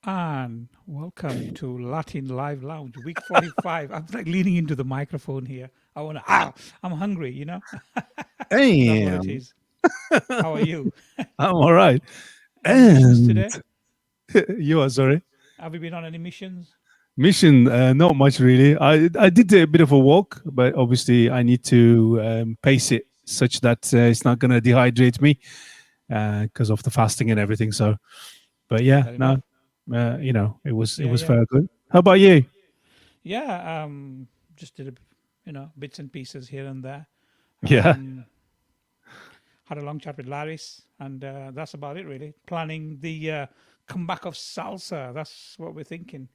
And welcome to Latin Live Lounge, week 45. I'm like leaning into the microphone here. I want to, I'm hungry, That's what it Damn, is. How are you? I'm all right. Any missions And today? you are sorry. Have you been on any missions? Mission, not much really. I did a bit of a walk, but obviously I need to pace it such that it's not going to dehydrate me because of the fasting and everything. So, but yeah, Fair enough. no, it Yeah, was yeah. fair good. How about you? Yeah, just did, bits and pieces here and there. Yeah, Um, had a long chat with Laris, and that's about it, really. Planning the comeback of salsa. That's what we're thinking.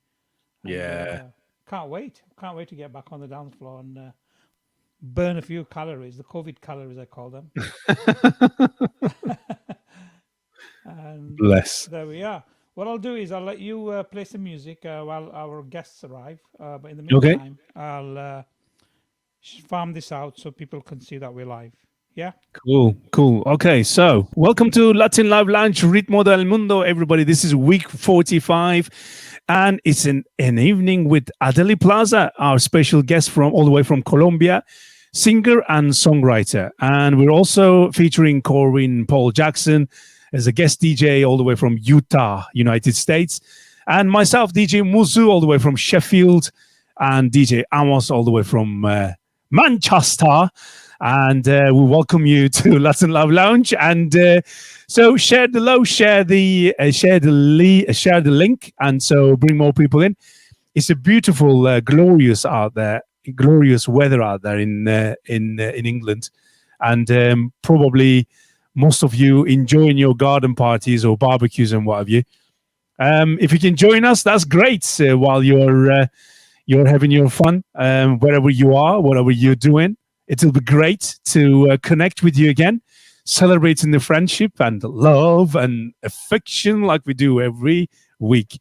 And yeah. can't wait. Can't wait to get back on the dance floor and burn a few calories, the COVID calories, I call them. And Bless. there we are. What I'll do is I'll let you play some music while our guests arrive. But in the Okay. meantime, I'll farm this out so people can see that we're live. Yeah? Cool, cool. Okay, so welcome to Latin Live Lounge Ritmo del Mundo, everybody. This is week 45, and it's an evening with Adaly Plaza, our special guest from all the way from Colombia, singer and songwriter. And we're also featuring Corwin Paul Jackson as a guest DJ all the way from Utah, United States, and myself, DJ Musu, all the way from Sheffield, and DJ Amos all the way from Manchester. And we welcome you to Latin Love Lounge. And so share the low, share the link, and so bring more people in. It's a beautiful, glorious out there, glorious weather out there in England, and probably most of you enjoying your garden parties or barbecues and what have you. If you can join us, that's great. While you're having your fun, wherever you are, whatever you're doing. It'll be great to connect with you again, celebrating the friendship and love and affection like we do every week.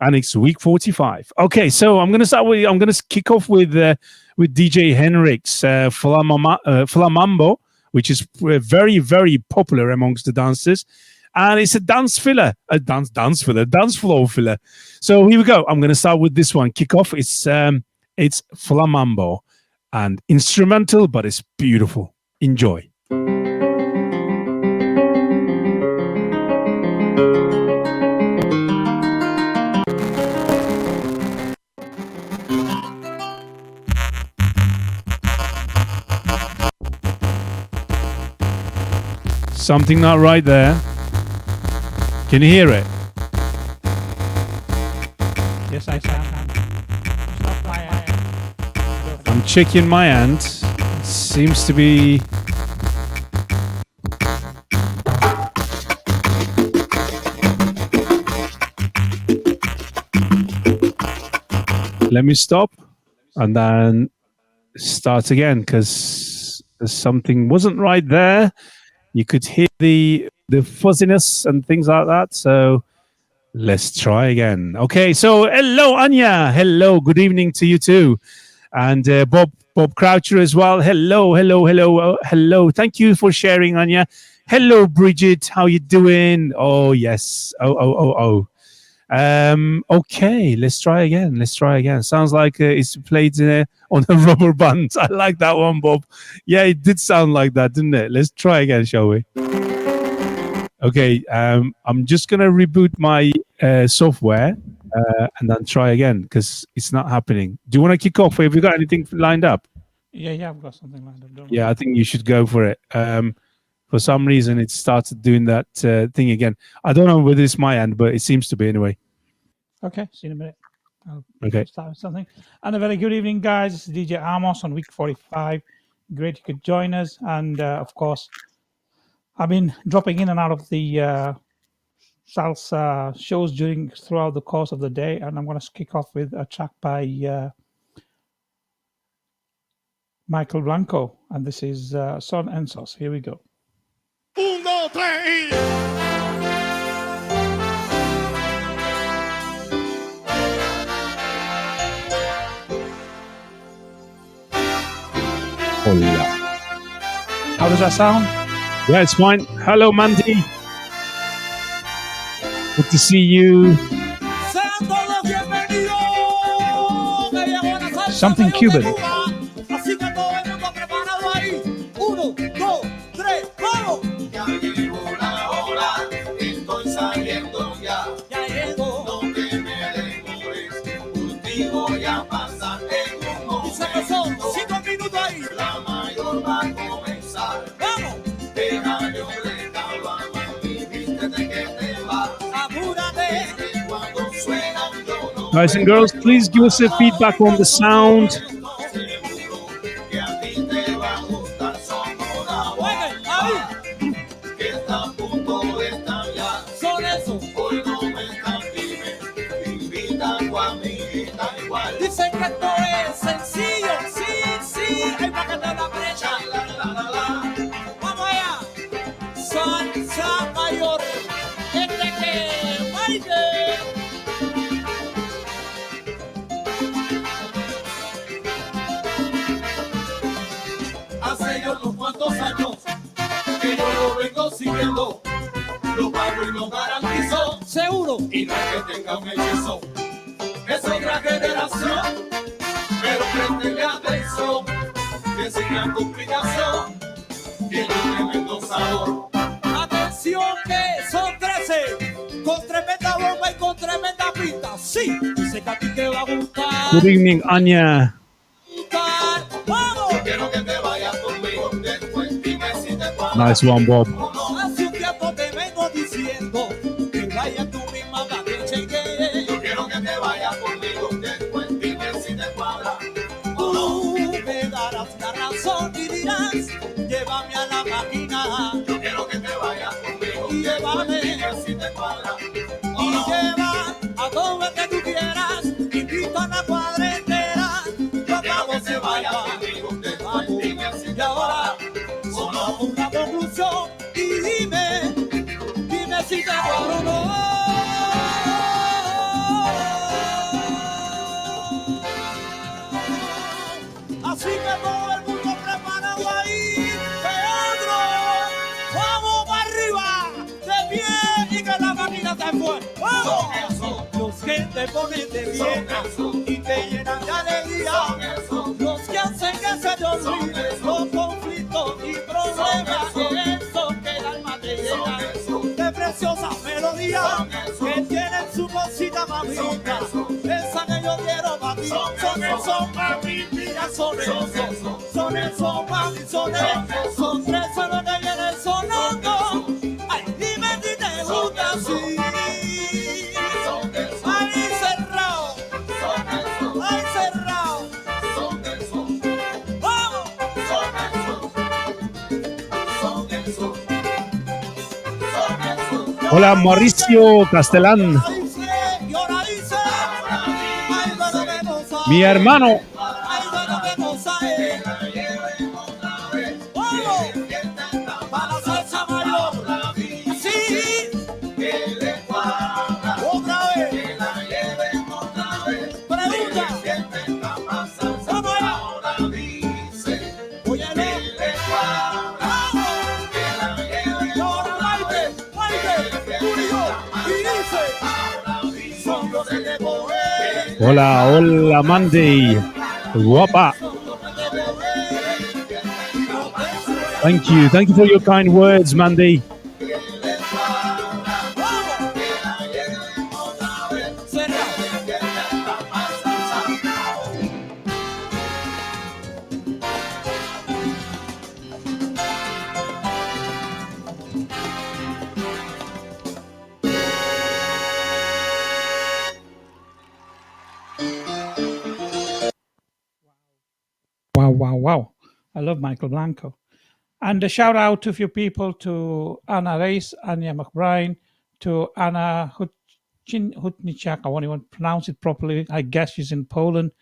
And it's week 45. Okay, so I'm going to kick off with DJ Henrik's Flamambo, which is very, very popular amongst the dancers. And it's a dance floor filler. So here we go. I'm going to start with this one. Kick off. It's Flamambo. And instrumental, but it's beautiful. Enjoy. Something not right there. Can you hear it? Yes, I can. Stop my I'm checking my hand. It seems to be. Let me stop and then start again because something wasn't right there. You could hear the fuzziness and things like that. So let's try again. Okay, so hello, Anya. Hello, good evening to you too. And Bob Croucher as well. Hello. Thank you for sharing, Anya. Hello, Bridget. How you doing? Oh, yes. Oh. Okay, let's try again. Sounds like it's played on a rubber band. I like that one, Bob. Yeah, it did sound like that, didn't it? Let's try again, shall we? Okay, I'm just going to reboot my software. And then try again because it's not happening. Do you want to kick off? Have you got anything lined up? Yeah, I've got something lined up. Yeah, I think you should go for it. For some reason, it started doing that thing again. I don't know whether it's my end, but it seems to be anyway. Okay, see you in a minute. I'll start with something. And a very good evening, guys. This is DJ Amos on week 45. Great you could join us. And of course, I've been dropping in and out of the salsa shows throughout the course of the day, and I'm going to kick off with a track by Michael Blanco, and this is Son and Sauce. Here we go. 1, 2, 3 Hola. How does that sound? Yeah, it's fine. Hello, Mandy. Good to see you. Something Cuban. Así que todo el mundo preparado ahí. 1, 2, 3, ¡vamos! Ya llegó la hora, estoy saliendo ya. Ya llegó. No te me demores, por ti voy a pasar en un momento. Dice que son 5 minutos ahí. La mayor va a comenzar. ¡Vamos! Deja yo recalo a mami, vístete que te va. Apúrate. Cuando suenan yo no. Guys and girls, please give us a feedback on the sound. Dicen que esto es sencillo, sí, hay para que te la brecha. Vamos allá, salsa mayor, gente que baile. Hace ya unos cuantos años que yo lo vengo siguiendo, lo pago y lo garantizo, seguro, y no es que tenga un hechizo. Es otra generación, pero préstele atención, que sin la complicación tiene un tremendo sabor. Atención que son 13, con tremenda bomba y con tremenda pinta. Sí, dice que a ti te va a gustar. Good evening, Anya. ¡Vamos! Yo quiero que te vayas conmigo, después dime si te cuadra. Nice one, Bob. Hace un tiempo te vengo diciendo que vayas tú misma para que cheque. Yo quiero que te vayas conmigo, después dime si te cuadra. Tú me darás la razón y dirás, llévame a la máquina. Yo quiero que te vayas conmigo, llévame, dime si te cuadra. Y lleva a todo el que tú quieras, invita a la cuadra entera. Yo pago que se vaya conmigo, después dime si te cuadra. Solo una conclusión y dime si te cuadra o no. Así que todo el mundo preparado ahí, Pedro, vamos para arriba, de pie y que la máquina se fue. ¡Vamos! Los que te ponen de pie y te llenan de alegría, los que hacen que se te olviden los conflictos y problemas, eso que el alma te llena de preciosas melodías que tienen su cosita mamita, esa que yo quiero para ti. Son esos mami, mira, son esos mami, son 3 solo que vienen sonando. Ay, dime si te gusta así. Ahí cerrado, ahí cerrado. Vamos. Hola, Mauricio Castellán. Mi hermano. Hola, hola, Mandy. Guapa. Thank you for your kind words, Mandy. Wow. I love Michael Blanco. And a shout out to a few people, to Anna Reis, Anya McBride, to Anna Hutniczak. I won't even pronounce it properly. I guess she's in Poland,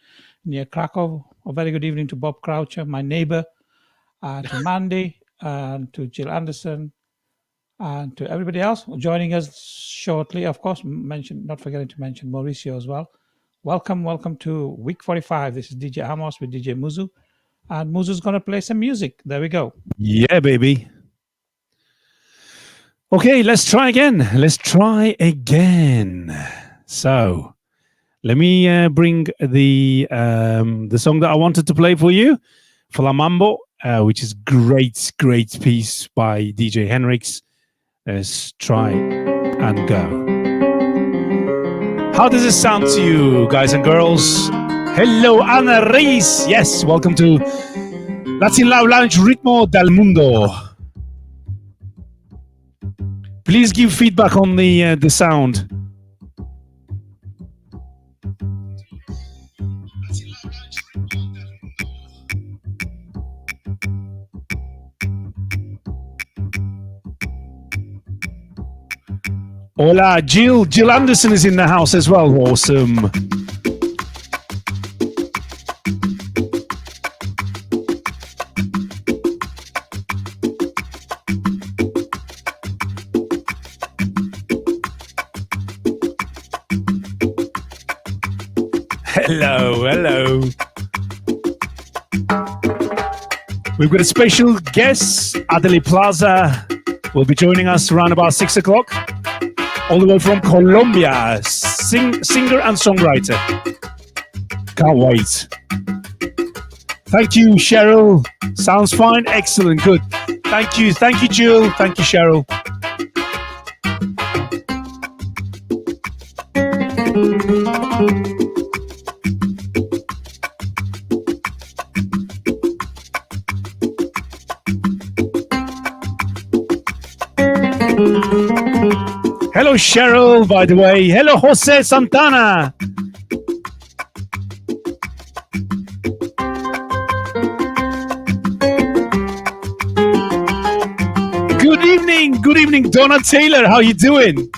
near Krakow. A very good evening to Bob Croucher, my neighbor, to Mandy, and to Jill Anderson, and to everybody else joining us shortly. Of course, not forgetting to mention Mauricio as well. Welcome to week 45. This is DJ Amos with DJ Muzu. And Muzu's going to play some music. There we go. Yeah, baby. Okay, let's try again. So, Let me bring the song that I wanted to play for you, Flamambo, which is great piece by DJ Henrix. Let's try and go. How does it sound to you, guys and girls? Hello, Ana Reis. Yes, welcome to Latin Love Lounge Ritmo del Mundo. Please give feedback on the sound. Hola, Jill Anderson is in the house as well. Awesome. Hello. We've got a special guest, Adaly Plaza, will be joining us around about 6 o'clock. All the way from Colombia, singer and songwriter. Can't wait. Thank you, Cheryl. Sounds fine. Excellent. Good. Thank you, Jill. Thank you, Cheryl. Hello, Cheryl, by the way. Hello, Jose Santana. Good evening, Donna Taylor. How you doing?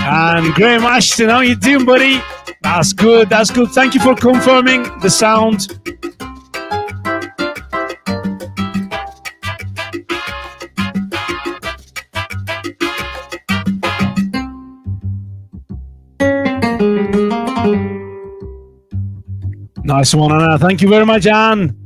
And Graham Ashton, how you doing, buddy? That's good. Thank you for confirming the sound. Nice one, Anna. Thank you very much, Anne.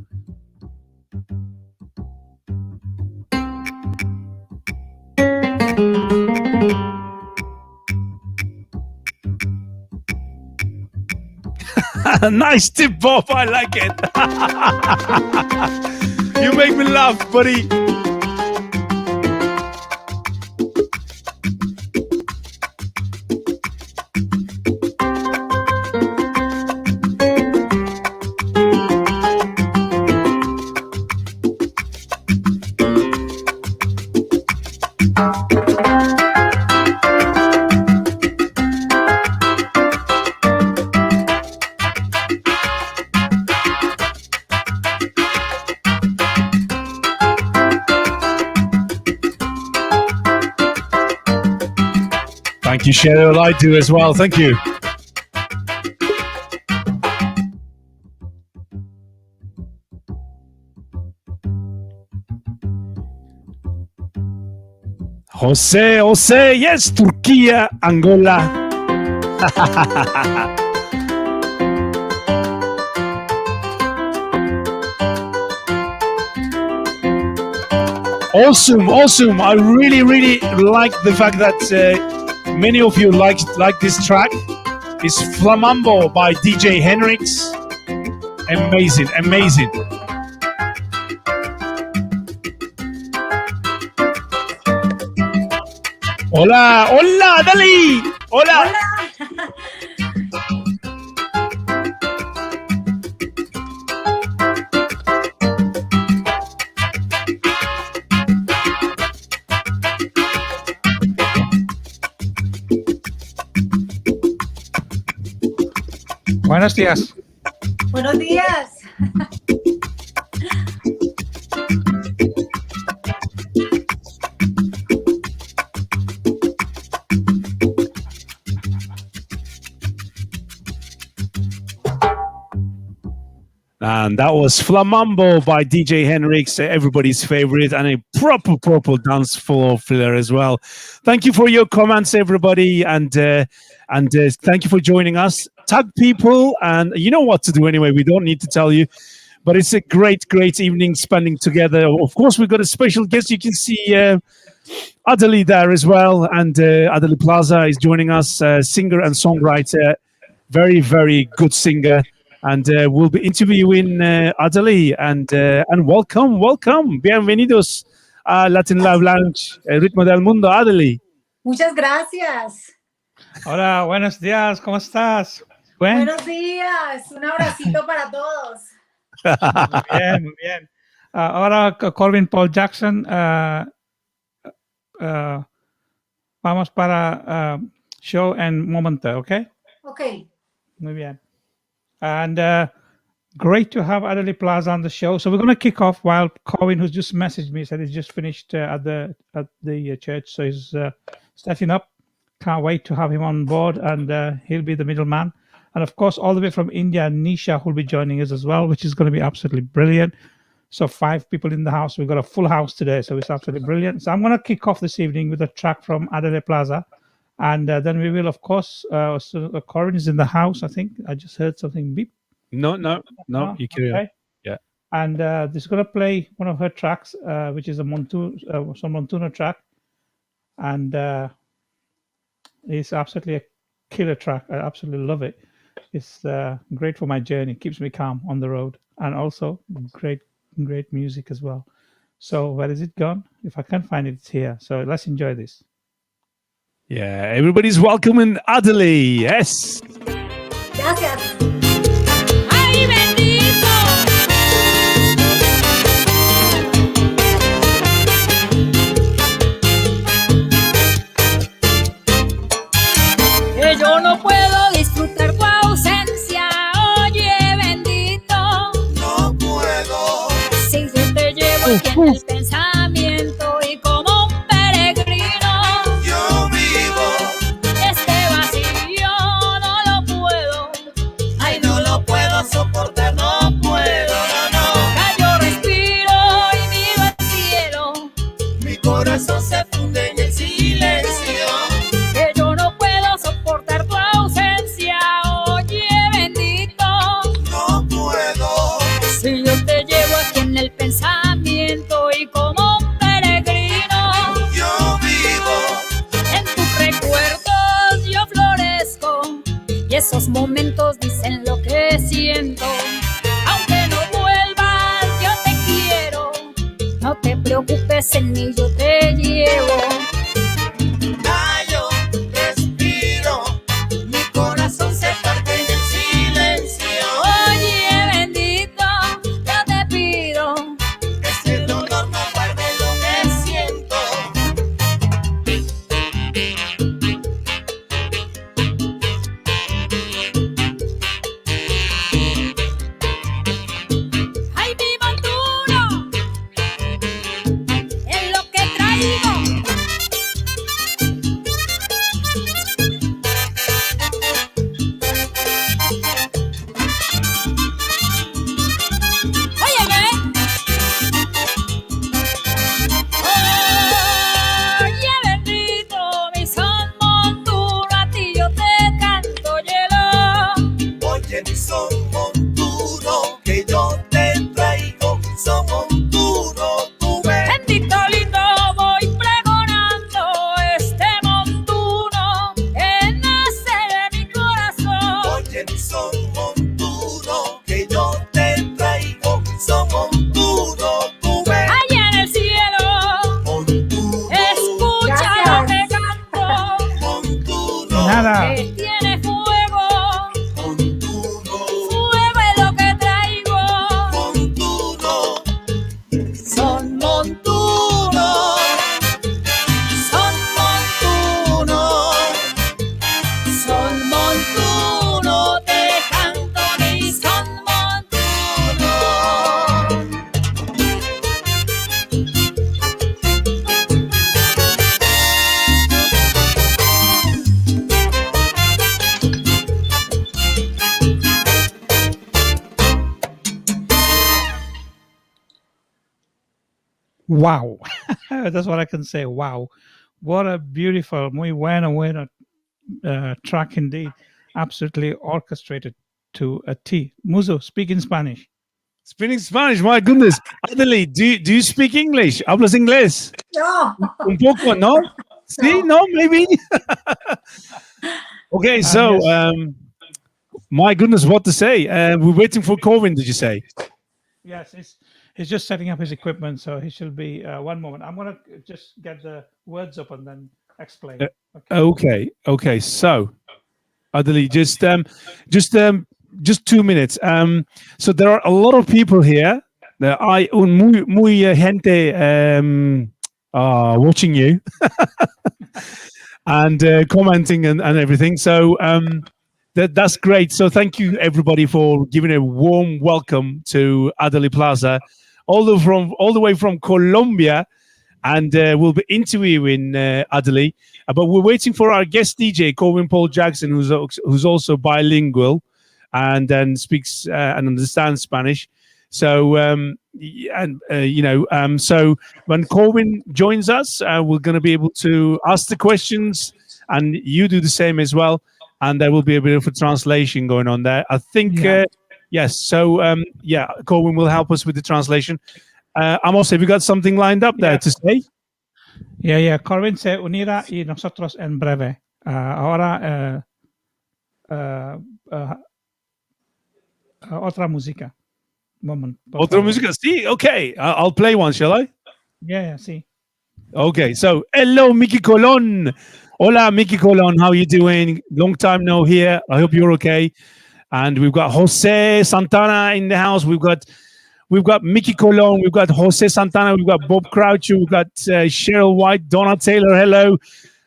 Nice tip, Bob. I like it. You make me laugh, buddy. Thank you, Cheryl. I do as well. Thank you. Jose, yes, Turkey, Angola. Awesome. I really like the fact that many of you like this track. It's Flamambo by DJ Henrix. Amazing. Hola, Adaly. Hola. Buenos días. Buenos días. man. That was Flamambo by DJ Henrix, everybody's favorite, and a proper dance floor filler as well. Thank you for your comments, everybody, and thank you for joining us. Tag people, and you know what to do anyway. We don't need to tell you. But it's a great evening spending together. Of course, we've got a special guest. You can see Adaly there as well. And Adaly Plaza is joining us, singer and songwriter. Very good singer. And we'll be interviewing Adaly. And welcome. Bienvenidos a Latin Live Lounge, el ritmo del mundo, Adaly. Muchas gracias. Hola, buenos días. ¿Cómo estás? Buenos días. Un abracito para todos. Muy bien. Ahora Corwin Paul Jackson, vamos para show en momento, ¿ok? Ok. Muy bien. And great to have Adaly Plaza on the show. So we're going to kick off while Corwin, who's just messaged me, said he's just finished at the church, so he's stepping up. Can't wait to have him on board, and he'll be the middleman. And of course, all the way from India, Nisha will be joining us as well, which is going to be absolutely brilliant. So 5 people in the house. We've got a full house today, so it's absolutely brilliant. So I'm going to kick off this evening with a track from Adaly Plaza. And then we will, of course, Corin is in the house, I think. I just heard something beep. No, you carry on. Yeah. And this is going to play one of her tracks, which is a Montuno track. And it's absolutely a killer track. I absolutely love it. It's great for my journey. Keeps me calm on the road, and also great music as well. So where is it gone? If I can't find it, it's here. So let's enjoy this. Yeah, everybody's welcoming Adaly. Yes. Gracias. ¡Ay, bendito! Que yo no puedo disfrutar tu ausencia, oye, bendito. No puedo. Si yo te llevo aquí en el pensamiento y como un peregrino, Yo vivo. este vacío no lo puedo. Ay, No lo puedo soportar. No puedo. No. que yo respiro y miro al cielo. Mi corazón se funde en el silencio. Que yo no puedo soportar tu ausencia, oye, bendito. No puedo. Si yo te llevo aquí en el pensamiento y como un peregrino, Yo vivo. en tus recuerdos yo florezco y esos momentos dicen lo que siento. Aunque no vuelvas, yo te quiero, no te preocupes, en mí yo te llevo. Yo respiro. Mi corazón se parte en el silencio. Oye, bendito, yo te pido. Ese dolor no guarde lo que siento. Ay, mi Montuno, es lo que traigo. Wow. That's what I can say. Wow. What a beautiful, muy bueno track indeed. Absolutely orchestrated to a T. Muzo, speak in Spanish. Speaking Spanish, my goodness. Adaly, do you speak English? ¿Hablas inglés? No. Un poco, ¿no? Sí, no, maybe. Okay, so, my goodness, what to say? We're waiting for Corwin, did you say? Yes, he's just setting up his equipment, so he should be one moment. I'm going to just get the words up and then explain. Okay. So, Adaly, just 2 minutes. So there are a lot of people here. Hay muy gente watching you and commenting and everything. So that's great. So thank you everybody for giving a warm welcome to Adaly Plaza, all the way from Colombia. And we'll be interviewing Adaly, but we're waiting for our guest DJ, Corwin Paul Jackson, who's also bilingual and then speaks and understands Spanish. So, so when Corwin joins us, we're going to be able to ask the questions, and you do the same as well. And there will be a bit of a translation going on there. I think, yes. So, Corwin will help us with the translation. Amos, have you got something lined up there to say? Yeah. Corwin se unirá y nosotros en breve. Ahora otra música. Moment. Otra música? Sí, okay. I'll play one, shall I? Yeah, sí. Okay, so hello, Mickey Colon. Hola, Mickey Colon. How are you doing? Long time no here. I hope you're okay. And we've got Jose Santana in the house. We've got Mickey Colon. We've got Jose Santana. We've got Bob Croucher. We've got Cheryl White, Donna Taylor. Hello.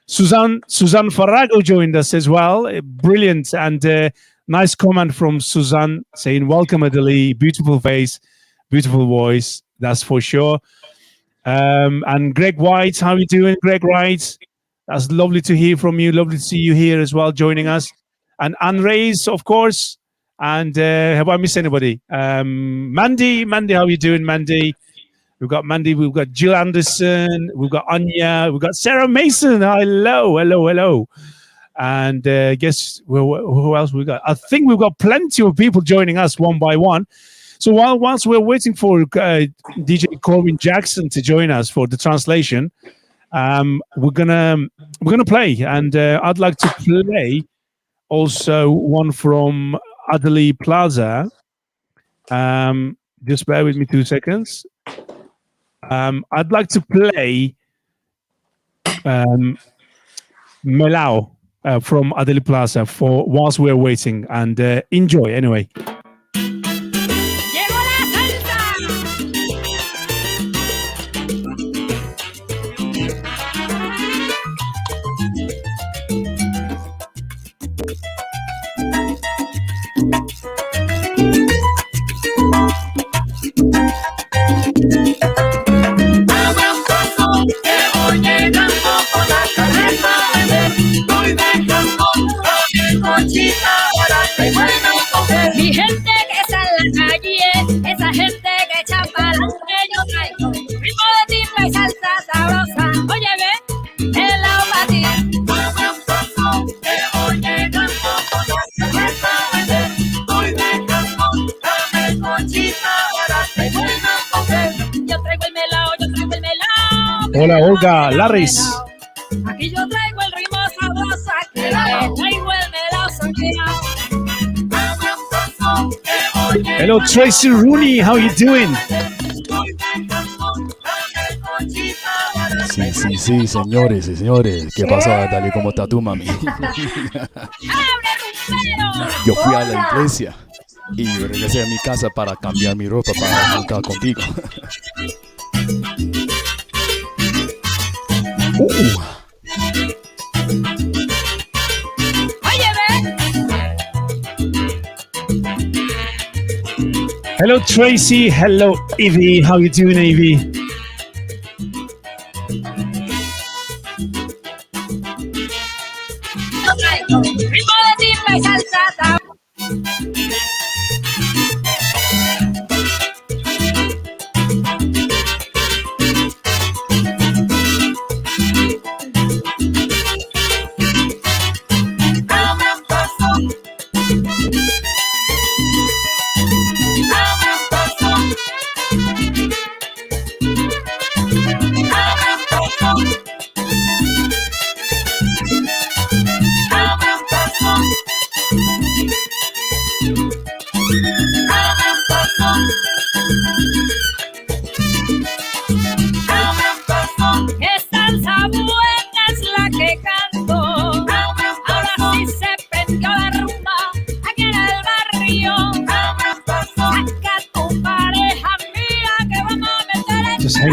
Suzanne Farrago joined us as well. Brilliant. And nice comment from Suzanne saying, welcome, Adaly. Beautiful face, beautiful voice. That's for sure. And Greg White, how are you doing, Greg White? That's lovely to hear from you. Lovely to see you here as well, joining us. And Anne Reyes, of course. And have I missed anybody? Mandy, how are you doing, Mandy? We've got Mandy. We've got Jill Anderson. We've got Anya. We've got Sarah Mason. Hello. And guess who else we got? I think we've got plenty of people joining us one by one. So whilst we're waiting for DJ Corwin Jackson to join us for the translation, we're gonna play, and I'd like to play also one from Adaly Plaza. Just bear with me 2 seconds. I'd like to play Melao from Adaly Plaza for whilst we're waiting, and enjoy anyway. Mi gente que está en la calle, esa gente que echa pa'lante, yo traigo ritmo de timba y salsa sabrosa. Oye, ve, el lado para ti. Que voy llegando con la cerveza a vender. Estoy dejando dame conchita, barata y buena comer. Yo traigo el melao. Hola, Olga Larris. Aquí yo traigo el ritmo sabroso, aquí traigo el melao sanguíneo. Hello, Tracy Rooney. How are you doing? Sí, señores y señores. ¿Qué pasa, Adaly? ¿Cómo está tú, mami? Yo fui a la iglesia y regresé a mi casa para cambiar mi ropa para juntar contigo. Hello, Tracy. Hello, Evie. How you doing, Evie?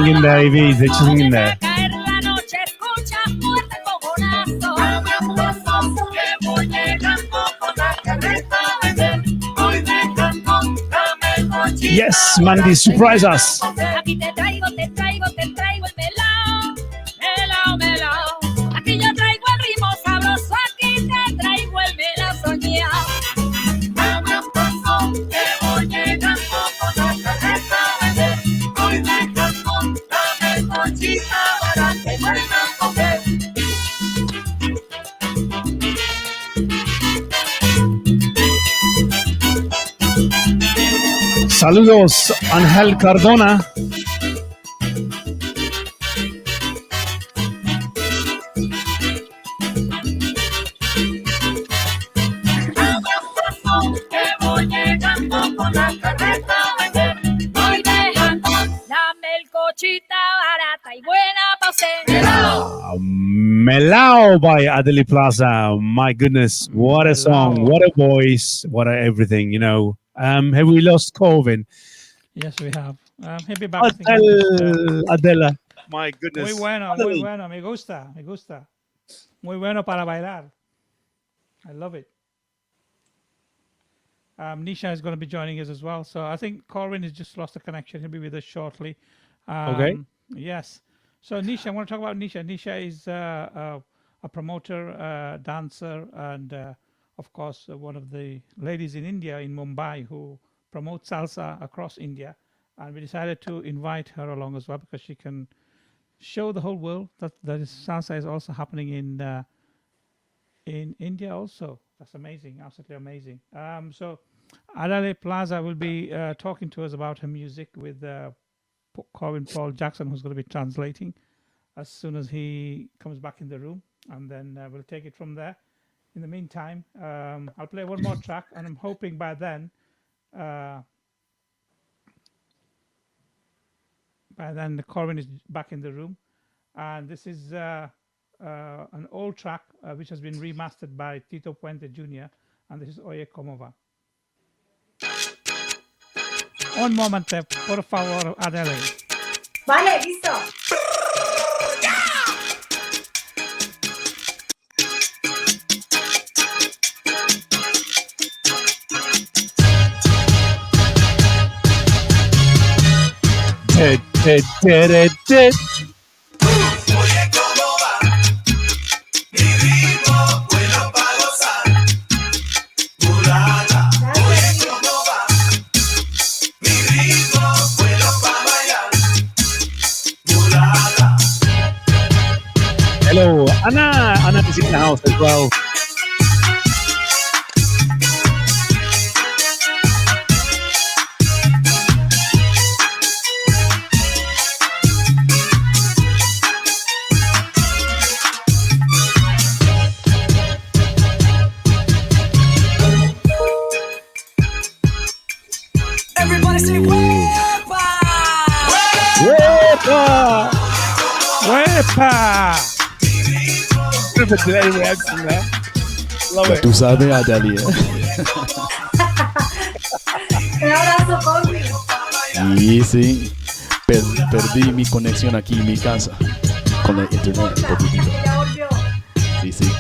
singing there, Evie. They're singing there. Caer la noche, escucha fuerte el fogonazo. Que voy llegando con la carreta a vender. Hoy me canto, dame el cochito. Yes, Mandy, surprise us. Aquí te traigo el melao, melao, melao. Aquí yo traigo el ritmo sabroso, aquí te traigo el melao soñado. Dame un poco, que voy llegando con la carreta a vender. Hoy me canto, dame el cochito para que vuelvan a comer. Saludos, Ángel Cardona. Que voy llegando con la carreta a vender. Hoy me canto, dame el cochita barata y buena pa' usted. Melao by Adaly Plaza. My goodness, what a song, what a voice, what a everything, you know. Have we lost Corwin? Yes, we have. He'll be back. I think, Adela. My goodness. muy bueno. Me gusta. Muy bueno para bailar. I love it. Nisha is going to be joining us as well. So I think Corwin has just lost the connection. He'll be with us shortly. Okay. Yes. So Nisha, I want to talk about Nisha. Nisha is a promoter, dancer, and of course, one of the ladies in India, in Mumbai, who promotes salsa across India. And we decided to invite her along as well because she can show the whole world that salsa is also happening in India also. That's amazing, absolutely amazing. So Adaly Plaza will be talking to us about her music with Corwin Paul Jackson, who's going to be translating as soon as he comes back in the room. And then we'll take it from there. In the meantime, I'll play one more track, and I'm hoping by then Corwin is back in the room. And this is an old track which has been remastered by Tito Puente Jr. And this is Oye Como Va. Un momento, por favor, Adaly. Vale, listo. Oye, ¿cómo va? Mi ritmo bueno para gozar. Mulata, oye, ¿cómo va? Mi ritmo bueno para bailar. Mulata. Hello, Anna. Anna is in the house as well. Everybody say, "Wepa!" Wepa! ¡Wepa! Perfect reaction there. Love Ya it. tú sabes, Adaly. Un abrazo, Corwin. Y sí, perdí mi conexión aquí en mi casa con el internet un poquitito. Ya volvió. Sí, sí.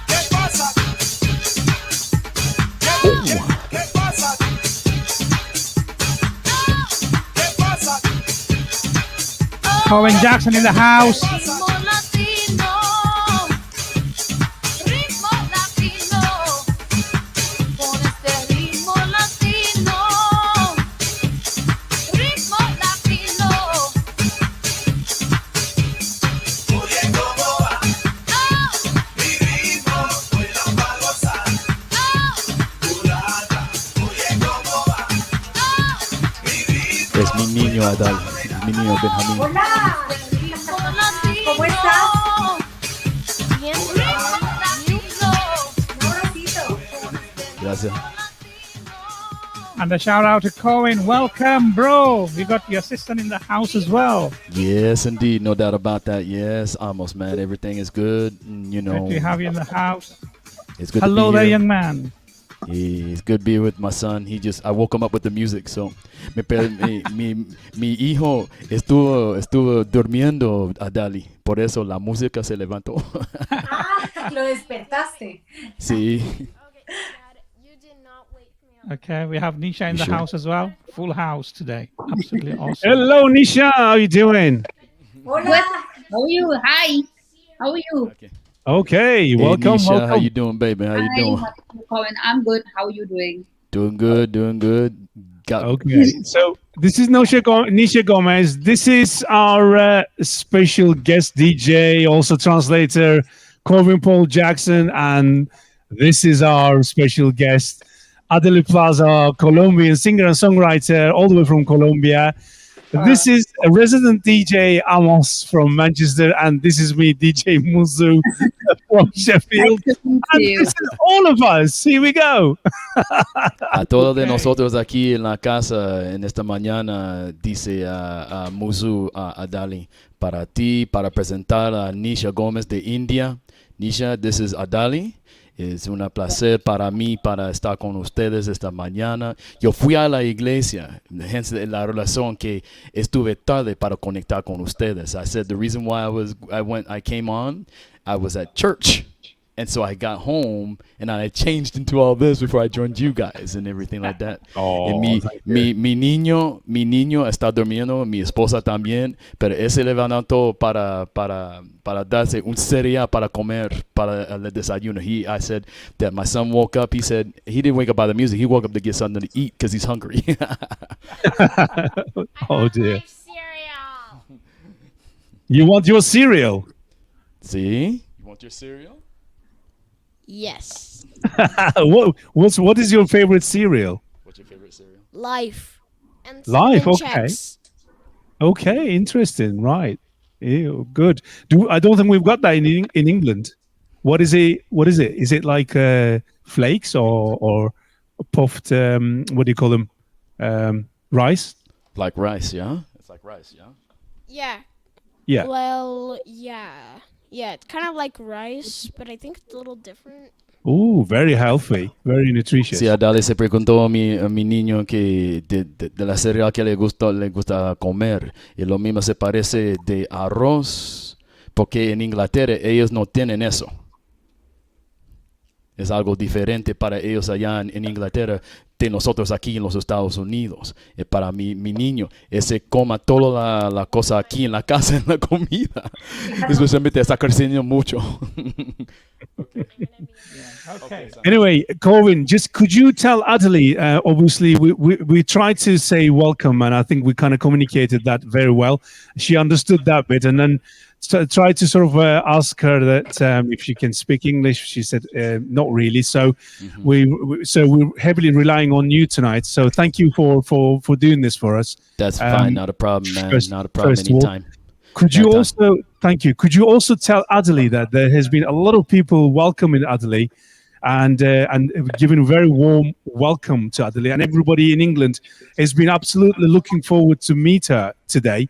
¿Qué pasa? ¿Qué pasa? ¿Qué pasa? Corwin Jackson in the house. Ritmo latino, ritmo latino, con este ritmo latino, ritmo latino. Oye, ¿cómo va? Mi ritmo bueno para gozar. Mulata, oye, ¿cómo va? Mi ritmo. Es mi niño Adaly, es mi niño Benjamín. Hola. ¿Cómo estás? Bien, ritmo latino. Un abracito. Gracias. And a shout out to Corwin. Welcome, bro. We got your assistant in the house as well. Yes, indeed. No doubt about that. Yes, Amos, man. Everything is good. You know, Good to have you in the house. it's good Hello to be there, here. young man. It's good being with my son. I woke him up with the music. So, mi hijo estuvo durmiendo, Adaly. Por eso la música se levantó. Lo despertaste. Sí. Okay, we have Nisha in the sure? house as well. Full house today. Absolutely awesome. Hello, Nisha. How you doing? Hola. How are you? Hi. How are you? Okay, Hey, welcome. Nisha, welcome. how you doing, baby? How you Hi, doing? Mr. Corwin. I'm good. How are you doing? Doing good, doing good. Okay, so this is Nisha Gomez. This is our special guest DJ, also translator, Corwin Paul Jackson, and this is our special guest, Adaly Plaza, Colombian singer and songwriter, all the way from Colombia. This is a resident DJ, Amos from Manchester, and this is me, DJ Muzu from Sheffield. Nice to meet And you. this is all of us. Here we go. A todos de nosotros aquí en la casa en esta mañana, dice a Muzu, a Adaly, para ti, para presentar a Nisha Gomez de India. Nisha, this is Adaly. Es un placer para mí para estar con ustedes esta mañana. Yo fui a la iglesia, la relación que estuve tarde para conectar con ustedes. I said the reason why I came on, I was at church. And so I got home and I changed into all this before I joined you guys and everything like that. Mi niño está durmiendo, mi esposa también, pero él se levantó para darse un cereal para comer para el desayuno. I said that my son woke up. He said he didn't wake up by the music. He woke up to get something to eat because he's hungry. Oh dear. You want your cereal? See? You want your cereal? Yes. What is your favorite cereal? What's your favorite cereal? Life. And Life, cinnamon okay. Chex. Okay, interesting. Right. Ew, good. I don't think we've got that in England. What is it? Is it like flakes or puffed? What do you call them? Rice. Like rice, yeah? It's like rice, yeah? Yeah. Yeah. Well, yeah. Yeah, it's kind of like rice, but I think it's a little different. Ooh, very healthy, very nutritious. Sí, Adaly se preguntó a mi niño que de la cereal que le gusta comer. Y lo mismo se parece de arroz, porque en Inglaterra ellos no tienen eso. Es algo diferente para ellos allá en Inglaterra de nosotros aquí en los Estados Unidos. Para mi niño, ese coma toda la cosa aquí en la casa, en la comida. Especialmente está creciendo mucho. Okay. Anyway, Corwin, just could you tell Adaly? Obviously, we tried to say welcome, and I think we kind of communicated that very well. She understood that bit, and then tried to sort of ask her that if she can speak English. She said not really. So we're heavily relying on you tonight. So thank you for doing this for us. That's fine, not a problem, man. Not a problem first of all, anytime. Could you also thank you? Could you also tell Adaly that there has been a lot of people welcoming Adaly, and giving a very warm welcome to Adaly, and everybody in England has been absolutely looking forward to meet her today,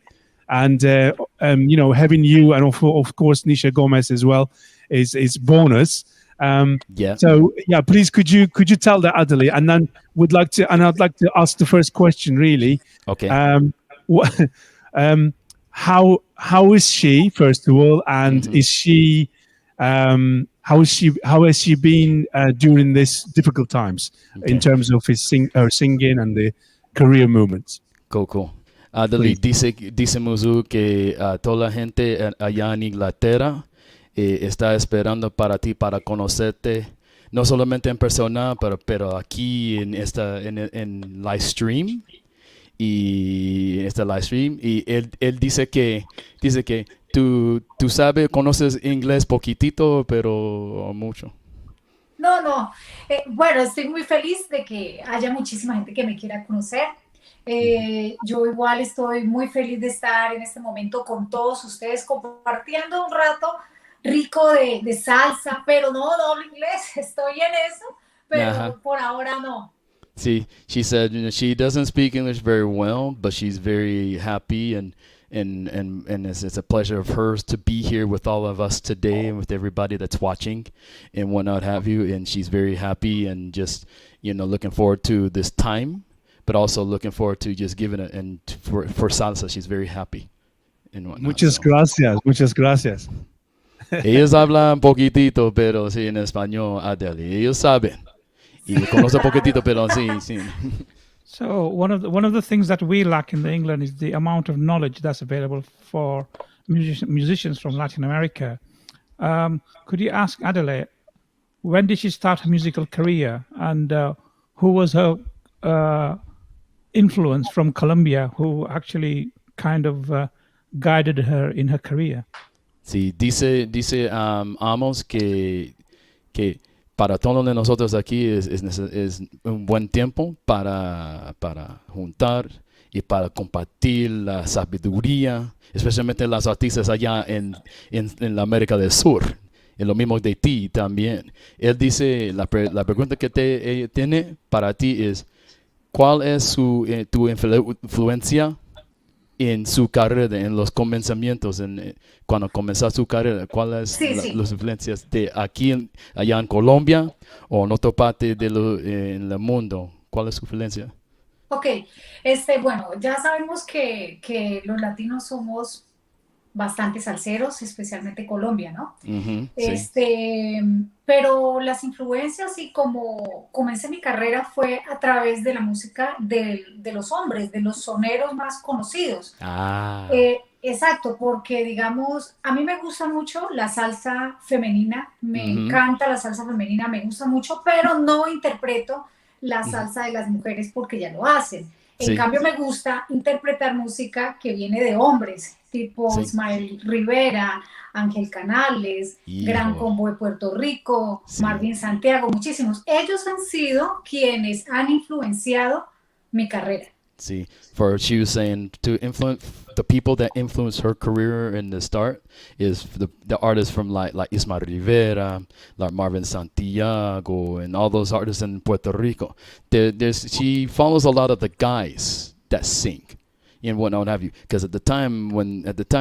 and having you and of course Nisha Gomez as well is bonus. Yeah. So yeah, please could you tell that Adaly, and then I'd like to ask the first question really. Okay. How is she, first of all, and is she how has she been during these difficult times in terms of her singing and the career movements? Cool. Adaly, dice Muzu que toda la gente allá en Inglaterra está esperando para ti, para conocerte, no solamente en persona, pero aquí en live stream. Y él dice que tú sabes, conoces inglés poquitito, pero mucho. No. Bueno, estoy muy feliz de que haya muchísima gente que me quiera conocer. Yo igual estoy muy feliz de estar en este momento con todos ustedes compartiendo un rato rico de salsa, pero no hablo inglés, estoy en eso, pero por ahora no. See, she said she doesn't speak English very well, but she's very happy and it's a pleasure of hers to be here with all of us today and with everybody that's watching and whatnot have you. And she's very happy and just looking forward to this time, but also looking forward to just giving it. And for salsa, she's very happy and whatnot. Muchas gracias, muchas gracias. Ellos hablan poquitito, pero sí en español, Adaly. Ellos saben. Y conocen poquitito, pero sí, sí. So one of the things that we lack in England is the amount of knowledge that's available for musicians from Latin America. Could you ask Adaly, when did she start her musical career, and who was her influence from Colombia, who actually kind of guided her in her career? Sí, dice Amos que para todos de nosotros aquí es un buen tiempo para juntar y para compartir la sabiduría, especialmente las artistas allá en la América del Sur. Y lo mismo de ti también. Él dice, la pregunta que tiene para ti es, ¿cuál es tu influencia en su carrera, en los comenzamientos, cuando comenzó su carrera? ¿Cuáles son las influencias de aquí, allá en Colombia o en otra parte en el mundo? ¿Cuál es su influencia? Ok, bueno, ya sabemos que los latinos somos bastante salseros, especialmente Colombia, ¿no? Sí. Pero las influencias y como comencé mi carrera fue a través de la música de los hombres, de los soneros más conocidos. Exacto, porque digamos, a mí me gusta mucho la salsa femenina, me encanta la salsa femenina, me gusta mucho, pero no interpreto la salsa de las mujeres porque ya lo hacen. En cambio, me gusta interpretar música que viene de hombres, tipo Ismael Rivera, Ángel Canales, Gran Combo de Puerto Rico, Marvin Santiago, muchísimos. Ellos han sido quienes han influenciado mi carrera. See, she was saying to influence the people that influenced her career in the start is the artists from like Ismael Rivera, like Marvin Santiago, and all those artists in Puerto Rico. She follows a lot of the guys that sing and what have you, because at the time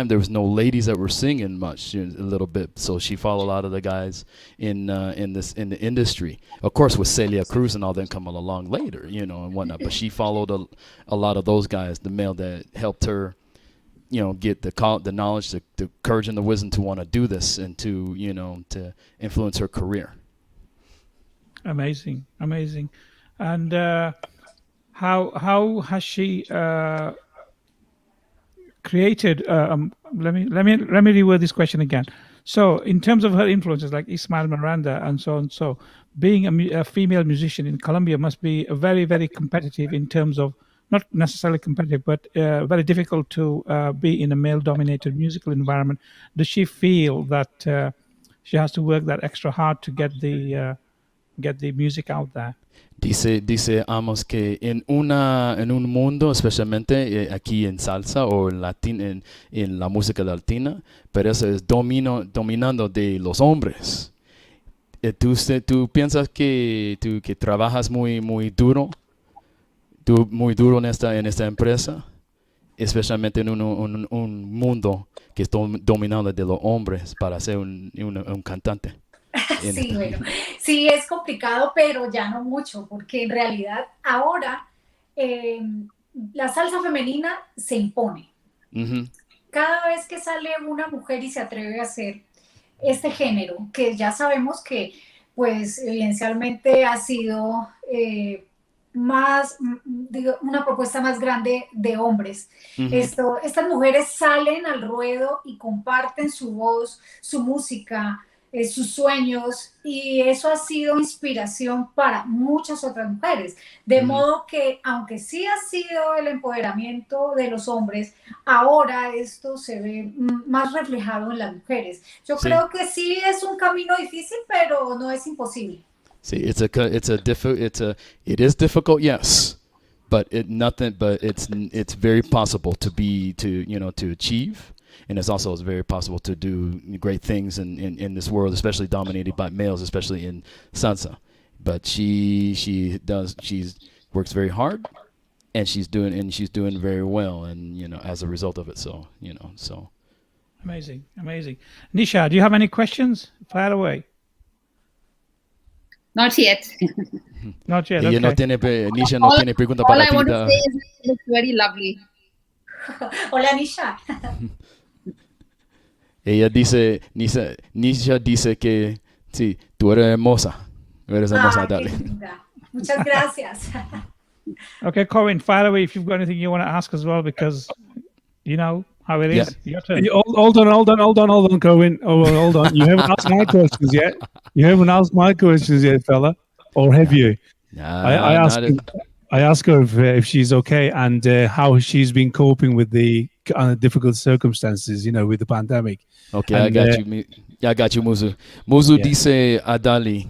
there was no ladies that were singing much, a little bit, so she followed a lot of the guys in the industry. Of course, with Celia Cruz and all them coming along later, and whatnot, but she followed a lot of those guys, the male that helped her, get the knowledge, the courage and the wisdom to want to do this and to to influence her career. Amazing. And how has she created? Let me reword this question again. So, in terms of her influences, like Ismael Miranda and so on, so being a female musician in Colombia must be very, very competitive in terms of, not necessarily competitive, but very difficult to be in a male-dominated musical environment. Does she feel that she has to work that extra hard to get the music out there? Dice Amos que en un mundo, especialmente aquí en salsa o en la música latina, pero eso es dominando de los hombres. ¿Tú piensas que trabajas muy duro en esta empresa, especialmente en un mundo que es dominado de los hombres para ser un cantante? Sí, bueno, sí es complicado, pero ya no mucho, porque en realidad ahora la salsa femenina se impone. Cada vez que sale una mujer y se atreve a hacer este género, que ya sabemos que pues evidencialmente ha sido una propuesta más grande de hombres. Estas mujeres salen al ruedo y comparten su voz, su música, sus sueños, y eso ha sido inspiración para muchas otras mujeres, de modo que aunque sí ha sido el empoderamiento de los hombres, ahora esto se ve más reflejado en las mujeres. Yo creo que sí es un camino difícil, pero no es imposible. Sí, it is difficult, yes, but it's very possible to achieve. And it's very possible to do great things in this world, especially dominated by males, especially in salsa. But she works very hard, and she's doing very well, and as a result of it. So. Amazing. Nisha, do you have any questions? Fire away. Not yet. Not yet. Ella no Okay. tiene, Nisha no tiene pregunta All para I ti. want to say is it looks very lovely. Hola, Nisha. Ella dice, Nisha dice que sí, tú eres hermosa. Eres hermosa, Ah, qué Adaly. linda. Muchas gracias. Okay, Corwin, fire away if you've got anything you want to ask as well, because you know how it is. Your turn. Hold on, Cohen. Oh, well, hold on. You haven't asked my questions yet. You haven't asked my questions yet, fella. Or have you? I asked her if she's okay and how she's been coping with the difficult circumstances, you know, with the pandemic. Okay, And, I got you. I got you, Muzu. Muzu Yeah. dice a Adaly,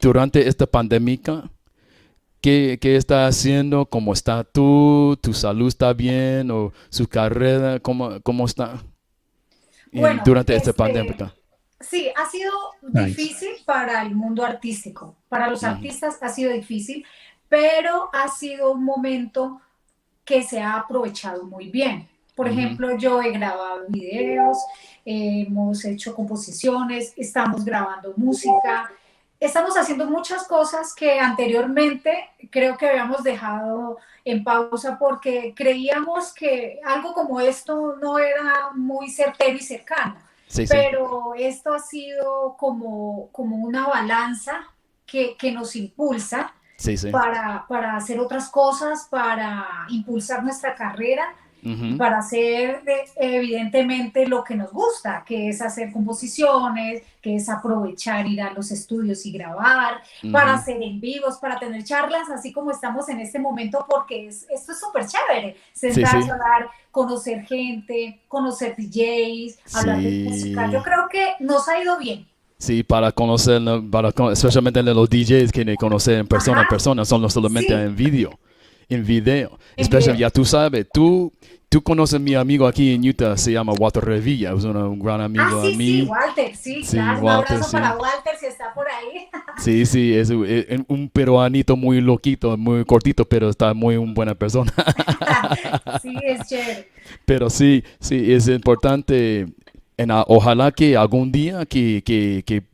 durante esta pandemia, ¿qué está haciendo? ¿Cómo está tú? ¿Tu salud está bien? ¿O su carrera? ¿Cómo está Bueno, durante esta pandemia? Sí, ha sido Nice. difícil para el mundo artístico. Para los artistas ha sido difícil, pero ha sido un momento que se ha aprovechado muy bien. Por ejemplo, yo he grabado videos, hemos hecho composiciones, estamos grabando música, estamos haciendo muchas cosas que anteriormente creo que habíamos dejado en pausa porque creíamos que algo como esto no era muy certero y cercano. Sí, sí. Pero esto ha sido como una balanza que nos impulsa Sí, sí. para hacer otras cosas, para impulsar nuestra carrera, para hacer evidentemente lo que nos gusta, que es hacer composiciones, que es aprovechar ir a los estudios y grabar, para hacer en vivos, para tener charlas, así como estamos en este momento, porque esto es súper chévere, sentarse sí. a hablar, conocer gente, conocer DJs, hablar de música. Yo creo que nos ha ido bien. Sí, para conocer, especialmente los DJs que conocen en persona, son solamente Sí. en video. En video. En Especialmente, video. ya tú sabes, tú conoces a mi amigo aquí en Utah, se llama Walter Revilla, es un gran amigo Sí, a mí. sí, Walter, sí, Sí, claro. Walter, Un abrazo sí. para Walter si está por ahí. Sí, es un peruanito muy loquito, muy cortito, pero está muy buena persona. Sí, es chévere. Pero sí, es importante, ojalá que algún día que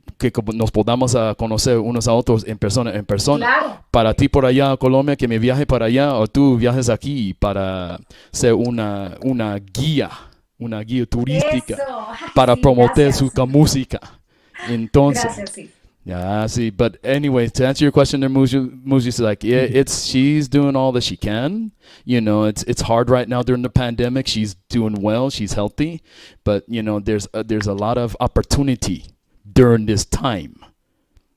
nos podamos conocer unos a otros en persona. Claro. Para ti por allá a Colombia, que me viaje para allá, o tú viajes aquí para ser una guía turística, Eso. para Sí, promover gracias. su música. Entonces, Gracias, sí. yeah, see, but anyway, to answer your question there, Muji's like, yeah, she's doing all that she can. You know, it's hard right now during the pandemic. She's doing well, she's healthy, but you know, there's a lot of opportunity during this time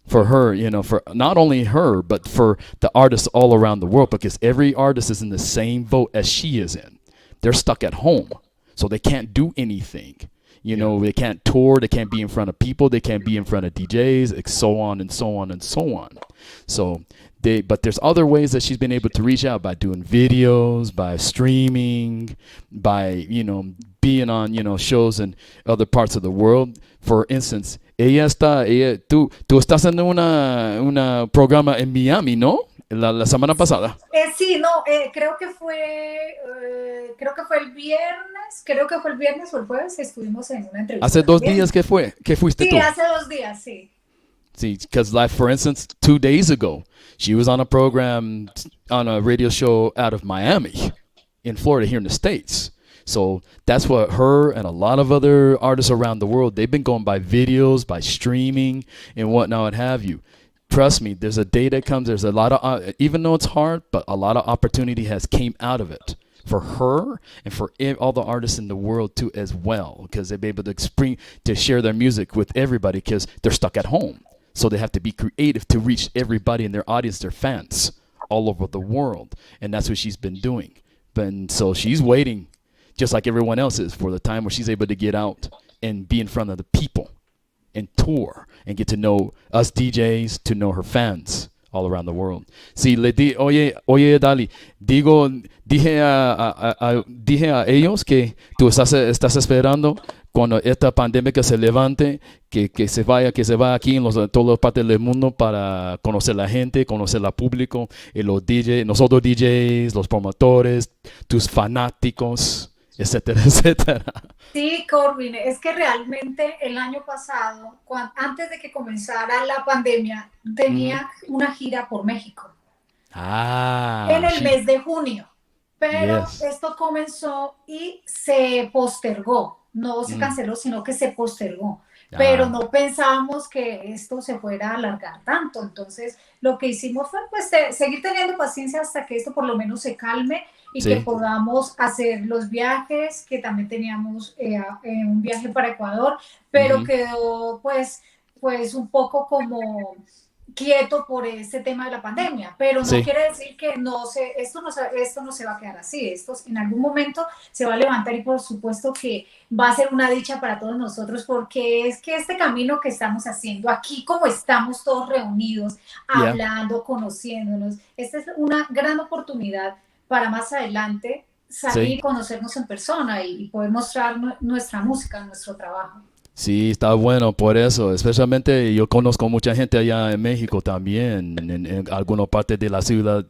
for her, you know, for not only her, but for the artists all around the world, because every artist is in the same boat as she is in. They're stuck at home, so they can't do anything. You know, they can't tour, they can't be in front of people, they can't be in front of DJs, so on and so on and so on. So but there's other ways that she's been able to reach out by doing videos, by streaming, by, you know, being on, you know, shows in other parts of the world. For instance, tú estás en una programa en Miami, ¿no? La semana pasada. Sí, no, creo que fue el viernes o el jueves, estuvimos en una entrevista. ¿Hace 2 también. días que fuiste Sí, tú? hace 2 días, sí. See, because like for instance, 2 days ago, she was on a program, on a radio show out of Miami, in Florida, here in the States. So that's what her and a lot of other artists around the world, they've been going by videos, by streaming and whatnot, what have you. Trust me, there's a day that comes, there's a lot of, even though it's hard, but a lot of opportunity has came out of it for her and for all the artists in the world too as well, because they'll be able to share their music with everybody because they're stuck at home. So they have to be creative to reach everybody in their audience, their fans all over the world. And that's what she's been doing. And so she's waiting, just like everyone else is, for the time where she's able to get out and be in front of the people and tour and get to know us DJs, to know her fans all around the world. Sí, oye, Adaly, dije a ellos que tú estás esperando cuando esta pandemia se levante, que se vaya aquí en todas las partes del mundo para conocer la gente, conocer al público, y los DJs, nosotros DJs, los promotores, tus fanáticos, etcétera, etcétera. Sí, Corwin, es que realmente el año pasado, antes de que comenzara la pandemia, tenía una gira por México en el mes de junio, pero esto comenzó y se postergó, no se canceló, sino que se postergó. Pero no pensábamos que esto se fuera a alargar tanto. Entonces, lo que hicimos fue pues, seguir teniendo paciencia hasta que esto por lo menos se calme y que podamos hacer los viajes, que también teníamos un viaje para Ecuador, pero quedó pues un poco como quieto por este tema de la pandemia, pero no quiere decir que esto no se va a quedar así, esto en algún momento se va a levantar y por supuesto que va a ser una dicha para todos nosotros porque es que este camino que estamos haciendo aquí, como estamos todos reunidos, hablando, conociéndonos, esta es una gran oportunidad para más adelante salir y conocernos en persona y poder mostrar nuestra música, nuestro trabajo. Sí, está bueno por eso. Especialmente yo conozco mucha gente allá en México también, en alguna parte de la ciudad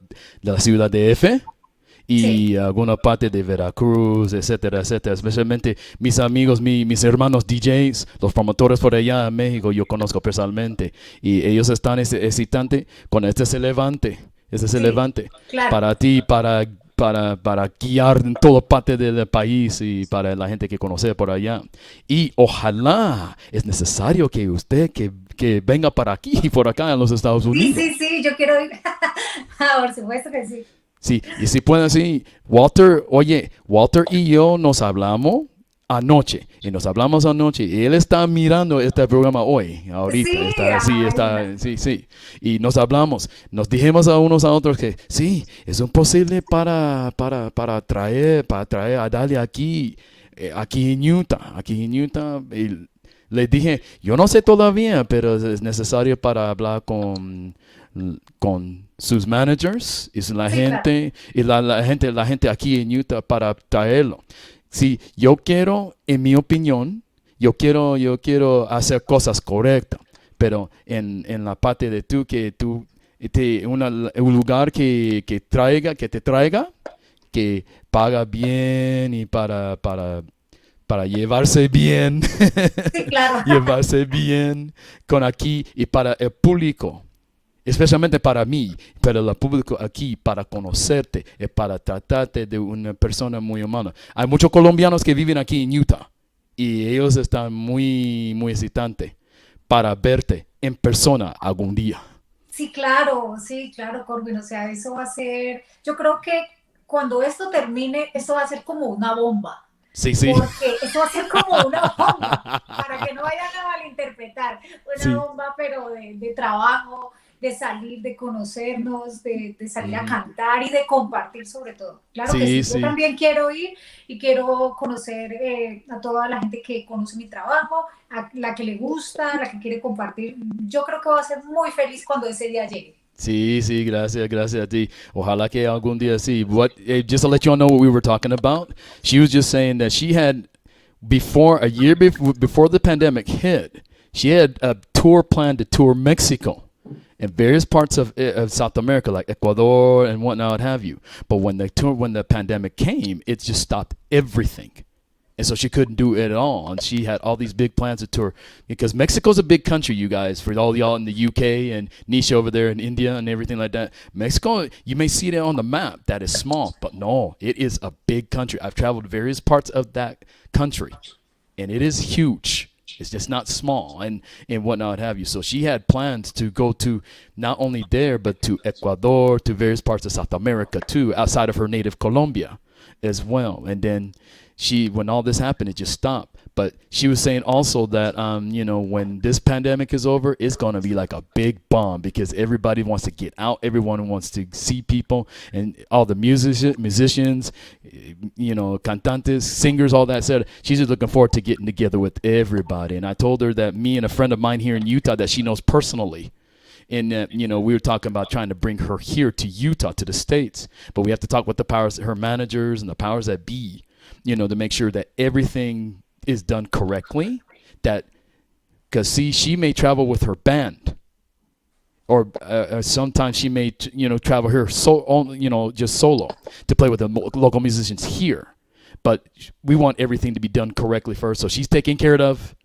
de F y alguna parte de Veracruz, etcétera, etcétera. Especialmente mis amigos, mis hermanos DJs, los promotores por allá en México, yo conozco personalmente y ellos están excitantes con se levante, claro. para ti, para guiar en toda parte del país y para la gente que conoce por allá. Y ojalá es necesario que usted que venga para aquí, por acá en los Estados Unidos. Sí, yo quiero ir. Por supuesto que sí. Sí, y si pueden, sí, Walter y yo nos hablamos anoche y él está mirando este programa hoy, ahorita, sí, y nos hablamos, nos dijimos a unos a otros que sí, es imposible para traer a Adaly aquí en Utah, y le dije, yo no sé todavía, pero es necesario para hablar con sus managers y la gente, claro. y la gente aquí en Utah para traerlo. Sí, yo quiero, en mi opinión, yo quiero hacer cosas correctas, pero en la parte de un lugar que te traiga, que paga bien y para llevarse bien, sí, claro. llevarse bien con aquí y para el público. Especialmente para mí, para el público aquí, para conocerte, para tratarte de una persona muy humana. Hay muchos colombianos que viven aquí en Utah y ellos están muy, muy excitantes para verte en persona algún día. Sí, claro, Corwin. O sea, eso va a ser, yo creo que cuando esto termine, esto va a ser como una bomba. Sí. Porque eso va a ser como una bomba, para que no vayan a malinterpretar. Una bomba, pero de trabajo, de salir, de conocernos, de salir a cantar y de compartir sobre todo. Claro que sí, yo también quiero ir y quiero conocer a toda la gente que conoce mi trabajo, a la que le gusta, a la que quiere compartir. Yo creo que va a ser muy feliz cuando ese día llegue. Sí, gracias a ti. Ojalá que algún día sí. Just to let you all know what we were talking about, she was just saying that she had, before the pandemic hit, she had a tour planned to tour Mexico and various parts of South America, like Ecuador and whatnot, what have you. But when the pandemic came, it just stopped everything. And so she couldn't do it at all. And she had all these big plans to tour. Because Mexico's a big country, you guys. For all y'all in the UK and Nisha over there in India and everything like that. Mexico, you may see that on the map. That is small. But no, it is a big country. I've traveled various parts of that country. And it is huge. It's just not small and whatnot, what have you. So she had plans to go to not only there, but to Ecuador, to various parts of South America too, outside of her native Colombia as well. And then when all this happened, it just stopped. But she was saying also that, when this pandemic is over, it's going to be like a big bomb because everybody wants to get out. Everyone wants to see people and all the musicians, cantantes, singers, all that said. She's just looking forward to getting together with everybody. And I told her that me and a friend of mine here in Utah that she knows personally, and we were talking about trying to bring her here to Utah, to the States. But we have to talk with her managers and the powers that be, to make sure that everything is done correctly. Because she may travel with her band, or sometimes she may travel here just solo to play with the local musicians here. but we want everything to be done correctly first. So she's taken care of,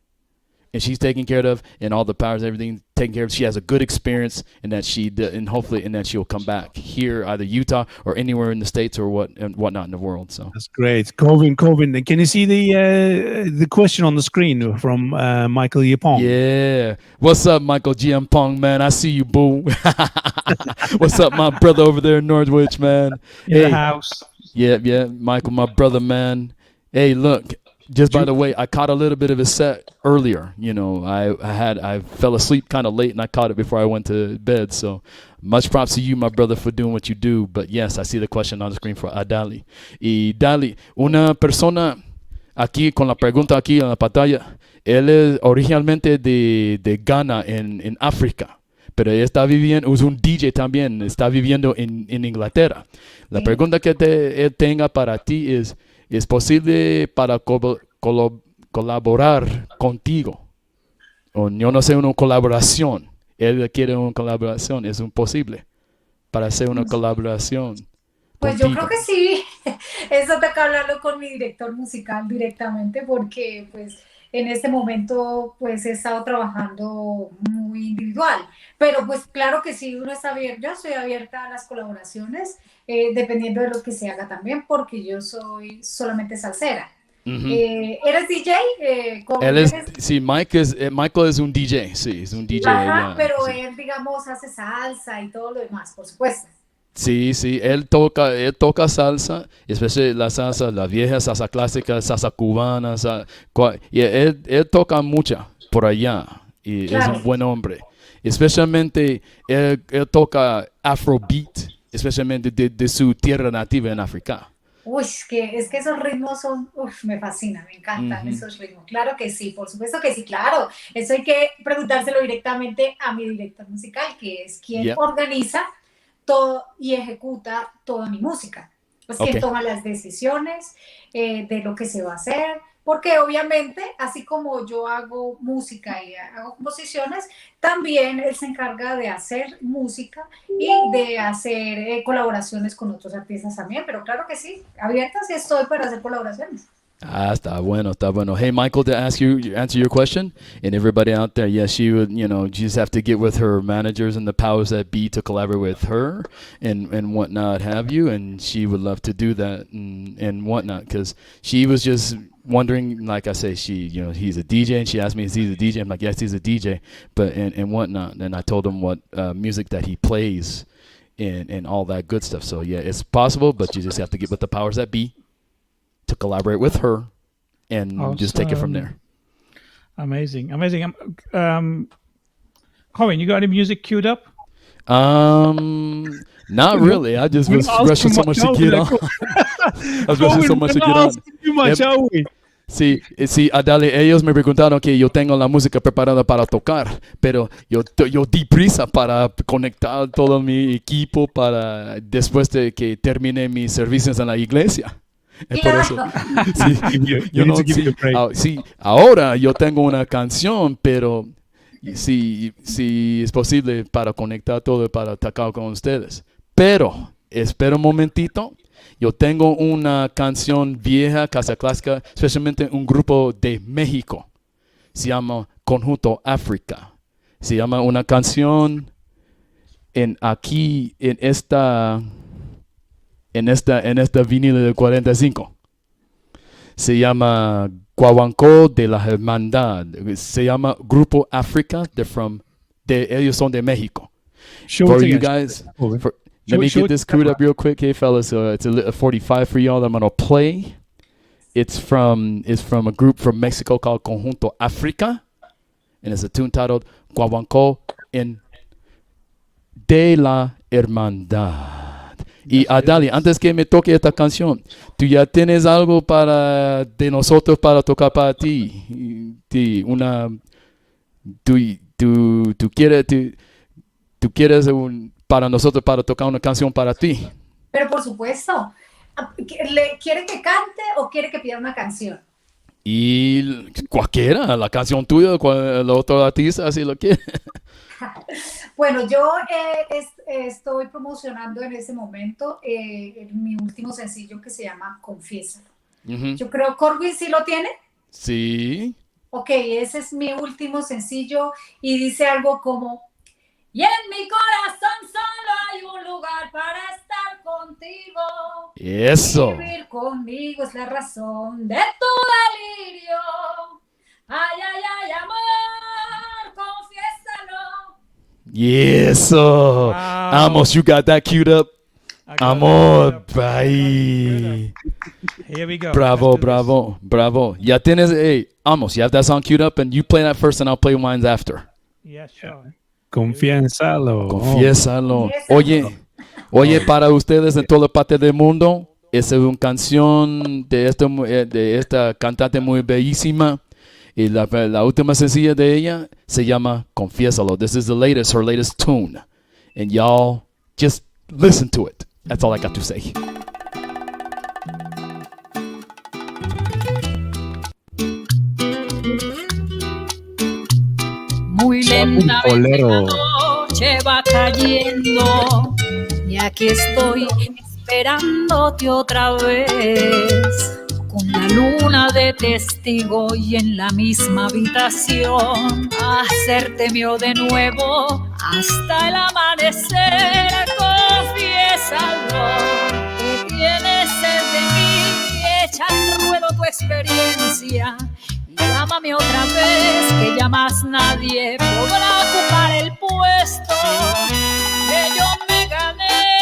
and all the powers, everything taken care of. She has a good experience, and and hopefully, and that she'll come back here, either Utah or anywhere in the States or whatnot in the world. So that's great. Colvin, can you see the question on the screen from Michael Yapong? Yeah. What's up, Michael Giampong, man? I see you, boo. What's up, my brother over there in Northwich, man? In the house. Yeah, Michael, my brother, man. Hey, look. Just by the way, I caught a little bit of his set earlier. You know, I fell asleep kind of late, and I caught it before I went to bed. So much props to you, my brother, for doing what you do. But yes, I see the question on the screen for Adaly. Y Dali, una persona aquí con la pregunta aquí en la pantalla, él es originalmente de Ghana en África. Pero él está viviendo, es un DJ también, está viviendo en Inglaterra. La pregunta que él tenga para ti ¿es posible para colaborar contigo? O yo no sé, una colaboración. Él quiere una colaboración. ¿Es imposible para hacer una colaboración? Pues yo creo que sí. Eso toca hablarlo con mi director musical directamente, porque pues en este momento pues he estado trabajando muy individual. Pero pues claro que sí, uno está abierto. Yo estoy abierta a las colaboraciones, dependiendo de lo que se haga también, porque yo soy solamente salsera. ¿Eres DJ? Sí, Michael es un DJ, sí, es un DJ. Ajá, pero sí. Él, digamos, hace salsa y todo lo demás, por supuesto. Sí, él toca salsa, especialmente la salsa, la vieja salsa clásica, salsa cubana, y él toca mucha por allá, y claro. Es un buen hombre. Especialmente él toca afrobeat, especialmente de su tierra nativa en África. Uy, es que esos ritmos son, me fascinan, me encantan esos ritmos. Claro que sí, por supuesto que sí, claro. Eso hay que preguntárselo directamente a mi director musical, que es quien organiza todo y ejecuta toda mi música. Pues quien toma las decisiones de lo que se va a hacer. Porque obviamente, así como yo hago música y hago composiciones, también él se encarga de hacer música y de hacer colaboraciones con otros artistas también. Pero claro que sí, abierta sí estoy para hacer colaboraciones. Está bueno. Hey, Michael, to answer your question, and everybody out there, yes, she would, you just have to get with her managers and the powers that be to collaborate with her and whatnot have you, and she would love to do that and whatnot, because she was just wondering, like I say, he's a DJ, and she asked me, is he a DJ? I'm like, yes, he's a DJ, but and whatnot, and I told him what music that he plays and all that good stuff. So yeah, it's possible, but you just have to get with the powers that be to collaborate with her and just take it from there. Amazing. Corwin, you got any music queued up? Not really. I just was rushing so much to get on. I was rushing so much to get on. Sí, Adaly, ellos me preguntaron que yo tengo la música preparada para tocar, pero yo di prisa para conectar todo mi equipo para después de que termine mis servicios en la iglesia. Por eso, ahora yo tengo una canción, pero sí es posible para conectar todo para tocar con ustedes. Pero espera un momentito. Yo tengo una canción vieja, casa clásica, especialmente un grupo de México. Se llama Conjunto África. Se llama una canción en esta vinilo de 45. Se llama Guaguancó de la Hermandad. Se llama Grupo África. Ellos son de México. For you guys, let me get this queued up real quick, hey fellas. It's a 45 for y'all. I'm gonna play. It's from a group from Mexico called Conjunto África, and it's a tune titled Guaguancó de la Hermandad. Y Adaly, antes que me toque esta canción, ¿tú ya tienes algo de nosotros para tocar para ti? ¿Tú quieres para nosotros para tocar una canción para ti? Pero por supuesto. ¿Quiere que cante o quiere que pida una canción? Y cualquiera, la canción tuya, el otro artista, si lo quiere. Bueno, yo estoy promocionando en ese momento mi último sencillo que se llama Confiésalo. Yo creo Corwin sí lo tiene. Sí. Ok, ese es mi último sencillo y dice algo como: y en mi corazón solo hay un lugar para estar contigo. Eso. Vivir conmigo es la razón de tu delirio. Ay, ay, ay, amor, confiésalo. Eso. Wow. Amos, you got that queued up? I got Amor, it. bye. Here we go. Bravo, Let's do bravo, bravo. Ya tienes, hey, Amos, you have that song queued up and you play that first and I'll play mine after. this. Yeah, sure. Confiésalo. Confiésalo. Confiésalo. Oye, para ustedes en toda parte del mundo, esa es una canción de esta cantante muy bellísima. Y la última sencilla de ella se llama Confiésalo. This is her latest tune. And y'all just listen to it. That's all I got to say. Muy lentamente Bolero. la noche va cayendo y aquí estoy esperándote otra vez, con la luna de testigo y en la misma habitación, hacerte mío de nuevo hasta el amanecer. Confiésalo, que tienes sed de mí, echa al ruedo tu experiencia. Llámame otra vez, que ya más nadie podrá ocupar el puesto que yo me gané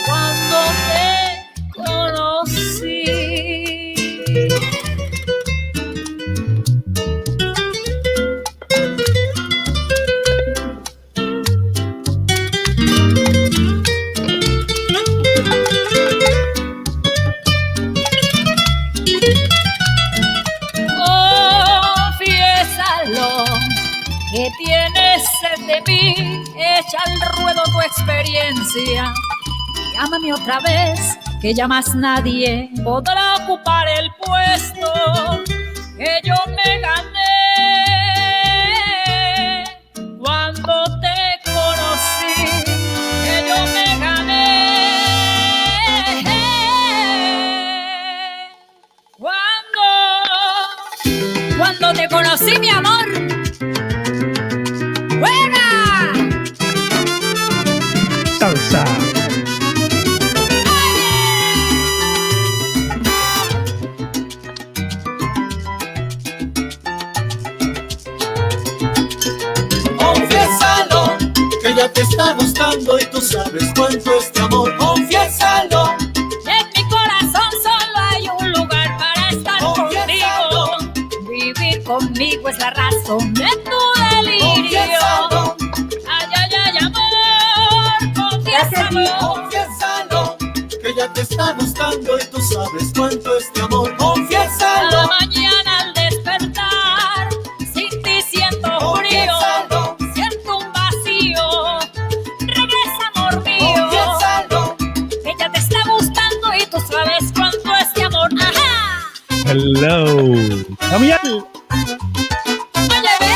cuando te conocí. Que tienes sed de mí, echa al ruedo tu experiencia. Llámame otra vez, que ya más nadie podrá ocupar el puesto que yo me gané cuando te conocí, que yo me gané cuando te conocí, mi amor. Salsa. Confiésalo, que ya te está gustando y tú sabes cuánto es tu amor. Confiésalo. En mi corazón solo hay un lugar para estar contigo. Vivir conmigo es la razón de tu delirio. Confiésalo. Ay, ay, ay, amor, confiésalo. Confiésalo, que ya te está gustando y tú sabes cuánto es tu amor. Cada Confiésalo. mañana al despertar, sin ti siento frío, siento un vacío. Regresa, amor mío, Confiésalo. que ya te está gustando y tú sabes cuánto es mi amor. Ajá. Hello. Camila. Oye, ve.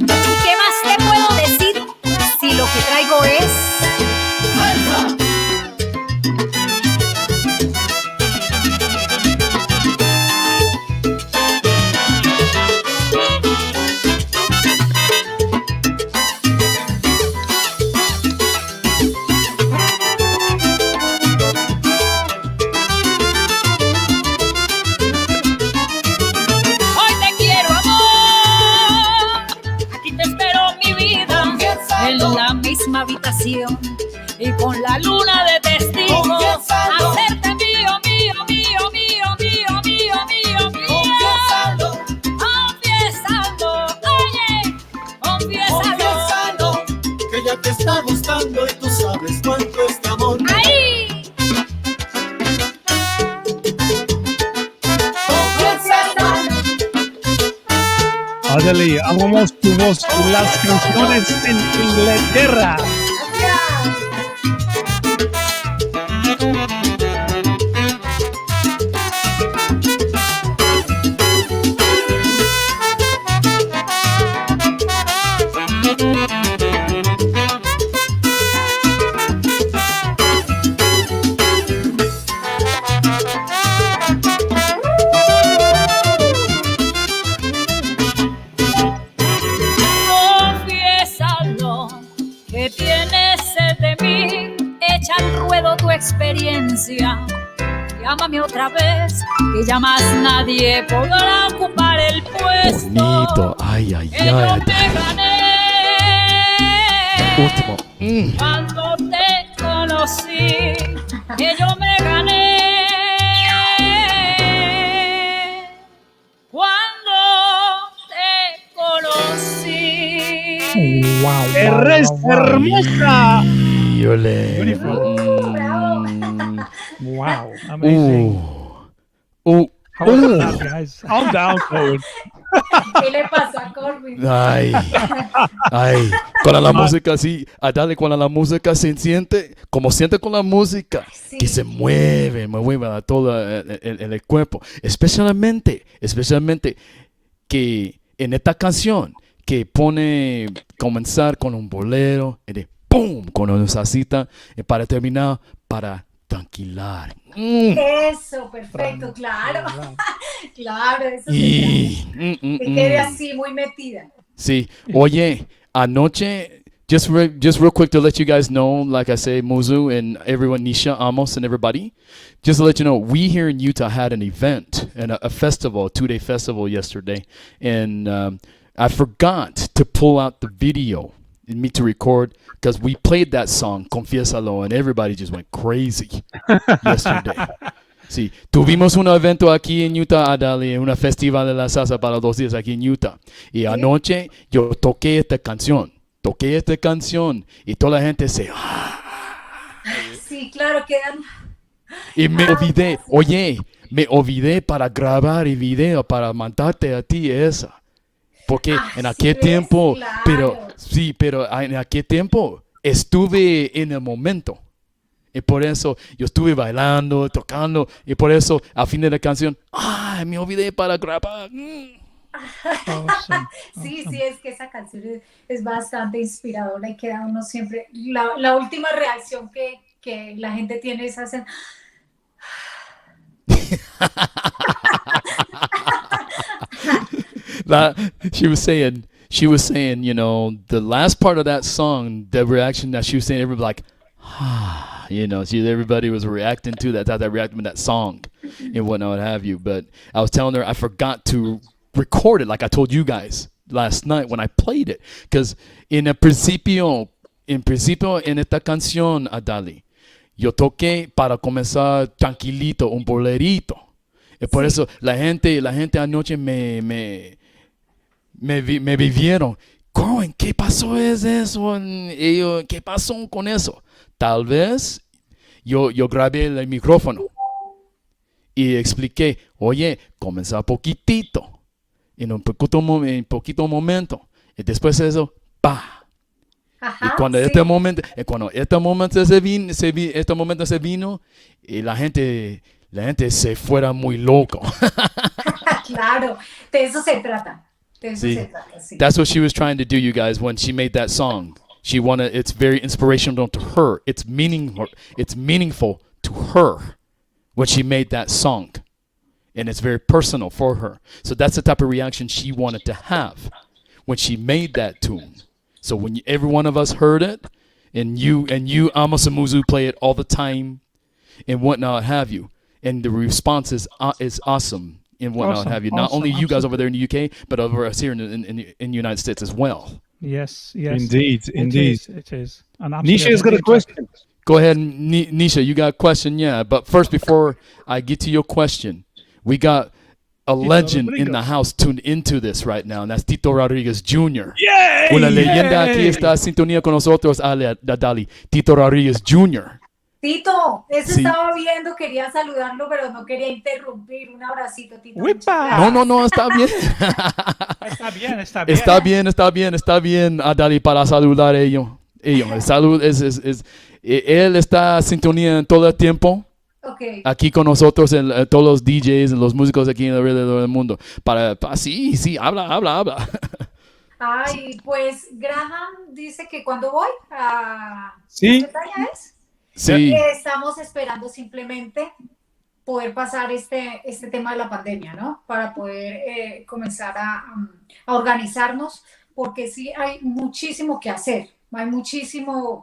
¿Y qué más te puedo decir si lo que traigo es hoy te quiero, amor? Aquí te espero, mi vida, en la misma habitación y con la luna de testigo. Confiésalo. Hacerte mío, mío, mío, mío, mío, mío, mío, mío. Confiésalo. Confiésalo, oye, confiésalo. Confiésalo, que ya te está gustando y tú sabes cuánto es tu amor. Ahí. Confiésalo. Adaly, amamos tu voz, las canciones en Inglaterra. demencia. Llámame otra vez, que ya más nadie podrá ocupar el puesto. Bonito, ay, ay, Que yo ay. me gané Último. cuando te conocí. Que yo me gané cuando te conocí. Wow. ¡Eres hermosa! Híjole. Wow. Amazing. How was that, guys? Calm down, Corwin. ¿Qué le pasó a Corwin? Ay, ay, cuando la música así, Adaly, cuando la música se siente, como siente con la música, Sí. que se mueve a todo el cuerpo, especialmente que en esta canción, que pone comenzar con un bolero, y de ¡pum! Con una salsita, y para terminar, para tranquilar. Eso, perfecto, claro. Claro, eso Y, que quede así muy metida. Sí, oye, anoche, just real quick to let you guys know, like I say, Muzu and everyone, Nisha, Amos, and everybody, just to let you know, we here in Utah had an event and a festival, a 2-day festival yesterday, and I forgot to pull out the video and me to record because we played that song, Confiésalo, and everybody just went crazy yesterday. Sí, tuvimos un evento aquí en Utah, Adaly, un festival de la salsa para 2 días aquí en Utah. Y anoche yo toqué esta canción y toda la gente se... Sí, claro, quedan. Y me olvidé para grabar el video, para mandarte a ti esa. Porque en aquel sí, tiempo, claro. pero en aquel tiempo estuve en el momento. Y por eso yo estuve bailando, tocando, y por eso al fin de la canción, me olvidé para grabar. Awesome. Sí, sí, es que esa canción es bastante inspiradora y queda uno siempre. La última reacción que la gente tiene es hacer. She was saying, you know, the last part of that song, the reaction that she was saying, everybody like, you know, everybody was reacting to that, how they reacted to that song and whatnot, what have you. But I was telling her I forgot to record it like I told you guys last night when I played it. Because en principio, en esta canción, Adaly, yo toqué para comenzar tranquilito, un bolerito. Y por eso la gente anoche me vivieron. Corwin, ¿qué pasó es eso? Y yo, ¿qué pasó con eso? Tal vez yo grabé el micrófono y expliqué, oye, comenzó poquitito, en un poquito momento, y después de eso, ¡pa! Ajá, Y cuando sí. este momento se vino, y la gente se fuera muy loco. Claro, de eso se trata. De eso Sí. se trata, sí. That's what she was trying to do, you guys, when she made that song. It's very inspirational to her. It's meaningful to her when she made that song. And it's very personal for her. So that's the type of reaction she wanted to have when she made that tune. So when every one of us heard it, and you, Amos and Muzu, play it all the time, and whatnot have you, and the response is awesome, and whatnot Awesome, have you. Not awesome, only you guys absolutely. over there in the UK, but over us here in the United States as well. Yes. Indeed. It is. And Nisha's got a question. Go ahead, Nisha, you got a question? Yeah, but first, before I get to your question, we got a legend in the house tuned into this right now, and that's Tito Rodriguez Jr. Yay! Una leyenda aquí está en sintonía con nosotros, Adaly, Tito Rodriguez Jr. Tito, eso Sí. estaba viendo, quería saludarlo, pero no quería interrumpir. Un abracito, Tito. ¡Whipa! No, está bien. Está bien. Está bien, Adaly, para saludar a ellos. El salud él está en sintonía en todo el tiempo. Ok. Aquí con nosotros, todos los DJs, los músicos aquí alrededor del mundo. Sí, habla. Ay, pues Graham dice que cuando voy a Sí. Bretaña es. Sí, Estamos esperando simplemente poder pasar este tema de la pandemia, ¿no? Para poder comenzar a organizarnos, porque sí hay muchísimo que hacer. Hay muchísimos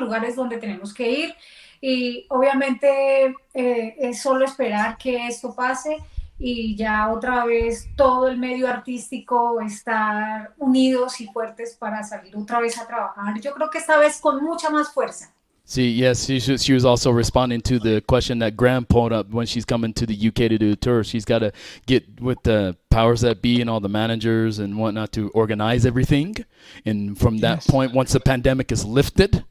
lugares donde tenemos que ir. y obviamente es solo esperar que esto pase y ya otra vez todo el medio artístico estar unidos y fuertes para salir otra vez a trabajar. Yo creo que esta vez con mucha más fuerza. See, yes, she was also responding to the question that Graham pulled up when she's coming to the UK to do a tour. She's got to get with the powers that be and all the managers and whatnot to organize everything. And from that point, once the pandemic is lifted,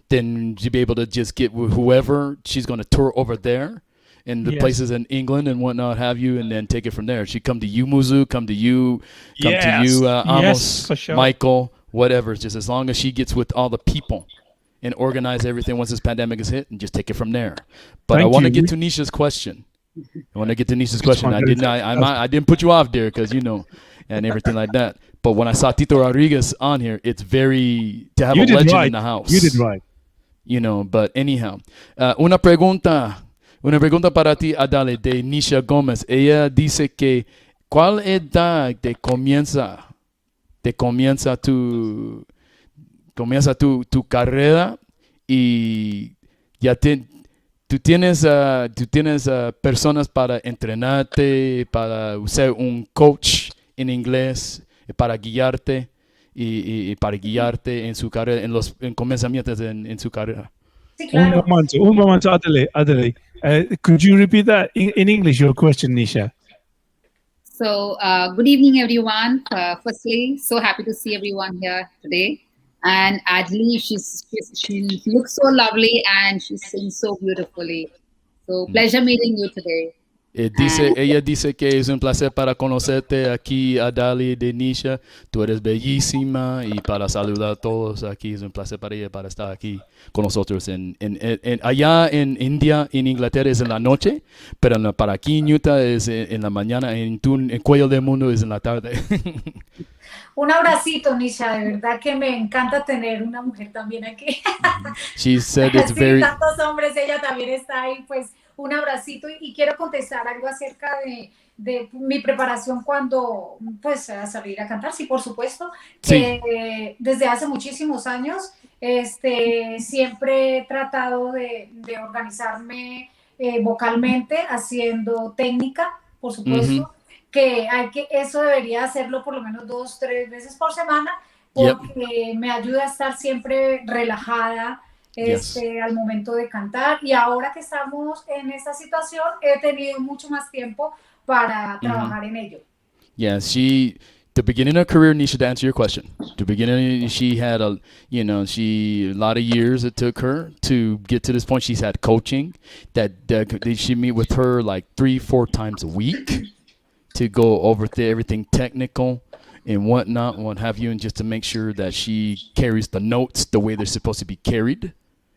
then she'll be able to just get with whoever she's going to tour over there in the places in England and whatnot have you, and then take it from there. She come to you, Muzu, come to you, Amos, for sure. Michael, whatever. Just as long as she gets with all the people and organize everything once this pandemic is hit and just take it from there. But I want to get to Nisha's question. I didn't put you off there because, you know, and everything like that. But when I saw Tito Rodriguez on here, it's very, to have a legend in the house. You did right. You know, but anyhow. Una pregunta para ti, Adaly, de Nisha Gómez. Ella dice que, ¿cuál edad te comienza tu carrera y ya tú tienes personas para entrenarte, para ser un coach en inglés, para guiarte y para guiarte en su carrera, en comenzamientos en su carrera? Sí, claro. Un momento, Adaly. Could you repeat that in English, your question, Nisha? So, good evening, everyone. Firstly, so happy to see everyone here today. And Adaly, she looks so lovely and she sings so beautifully. So, pleasure meeting you today. Ella dice que es un placer para conocerte aquí, Adaly de Nisha. Tú eres bellísima y para saludar a todos aquí es un placer para ella para estar aquí con nosotros. Allá en India, en Inglaterra es en la noche, pero para aquí en Utah es en la mañana, en Cuello del Mundo es en la tarde. Un abracito, Nisha, de verdad que me encanta tener una mujer también aquí. She said it's sí, very... tantos hombres, ella también está ahí, pues un abracito y quiero contestar algo acerca de mi preparación cuando pues a salir a cantar, sí, por supuesto, que desde hace muchísimos años siempre he tratado de organizarme vocalmente, haciendo técnica, por supuesto, que eso debería hacerlo por lo menos 2-3 veces por semana, porque me ayuda a estar siempre relajada, al momento de cantar, y ahora que estamos en esta situación he tenido mucho más tiempo para trabajar en ello. Yeah, the beginning of her career, Nisha, to answer your question, the beginning she had a lot of years it took her to get to this point. She's had coaching that she meet with her like 3-4 times a week to go over everything technical and whatnot, what have you, and just to make sure that she carries the notes the way they're supposed to be carried,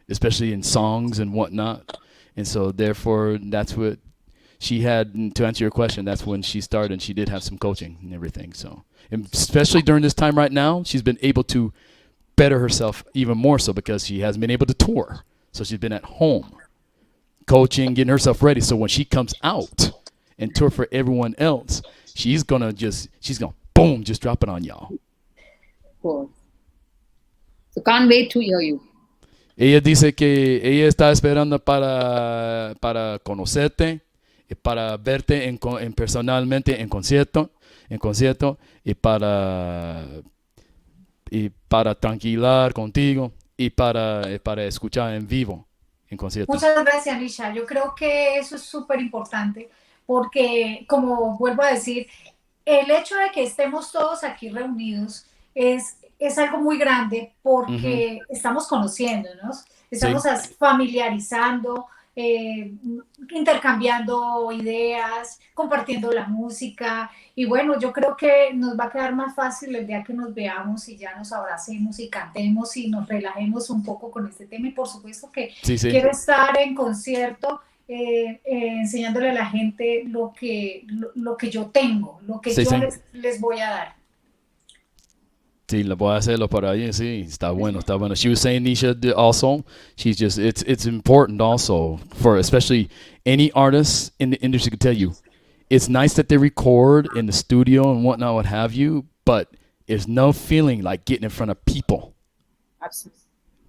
especially in songs and whatnot. And so therefore that's what she had, to answer your question, that's when she started, and she did have some coaching and everything. So, and especially during this time right now, she's been able to better herself even more so because she hasn't been able to tour. So she's been at home coaching, getting herself ready. So when she comes out and tour for everyone else, she's gonna boom, just drop it on y'all. Cool. So can't wait to hear you. Ella dice que ella está esperando para conocerte, para verte en personalmente en concierto y para tranquilar contigo y para escuchar en vivo en concierto. Muchas gracias, Nisha. Yo creo que eso es súper importante porque, como vuelvo a decir, el hecho de que estemos todos aquí reunidos es algo muy grande porque estamos conociéndonos, estamos familiarizando, intercambiando ideas, compartiendo la música, y bueno, yo creo que nos va a quedar más fácil el día que nos veamos y ya nos abracemos y cantemos y nos relajemos un poco con este tema. Y por supuesto que quiero estar en concierto enseñándole a la gente lo que yo tengo, lo que yo les voy a dar. Sí, lo voy a hacerlo por ahí, sí, está bueno. She was saying, Nisha, also, she's just, it's important also for especially any artist in the industry to tell you, it's nice that they record in the studio and whatnot, what have you, but there's no feeling like getting in front of people. Absolutely.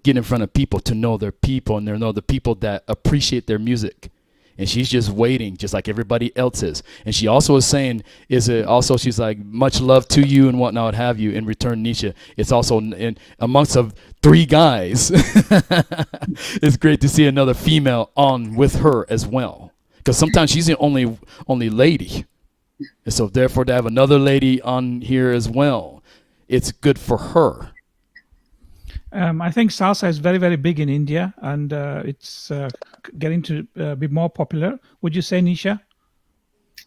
get in front of people, to know their people, and to know the people that appreciate their music. And she's just waiting, just like everybody else is. And she also is saying, she's like, much love to you and whatnot, have you. In return, Nisha, it's also amongst of 3 guys. It's great to see another female on with her as well. Because sometimes she's the only lady. And so therefore to have another lady on here as well, it's good for her. I think salsa is very, very big in India, and it's getting to be more popular. Would you say, Nisha?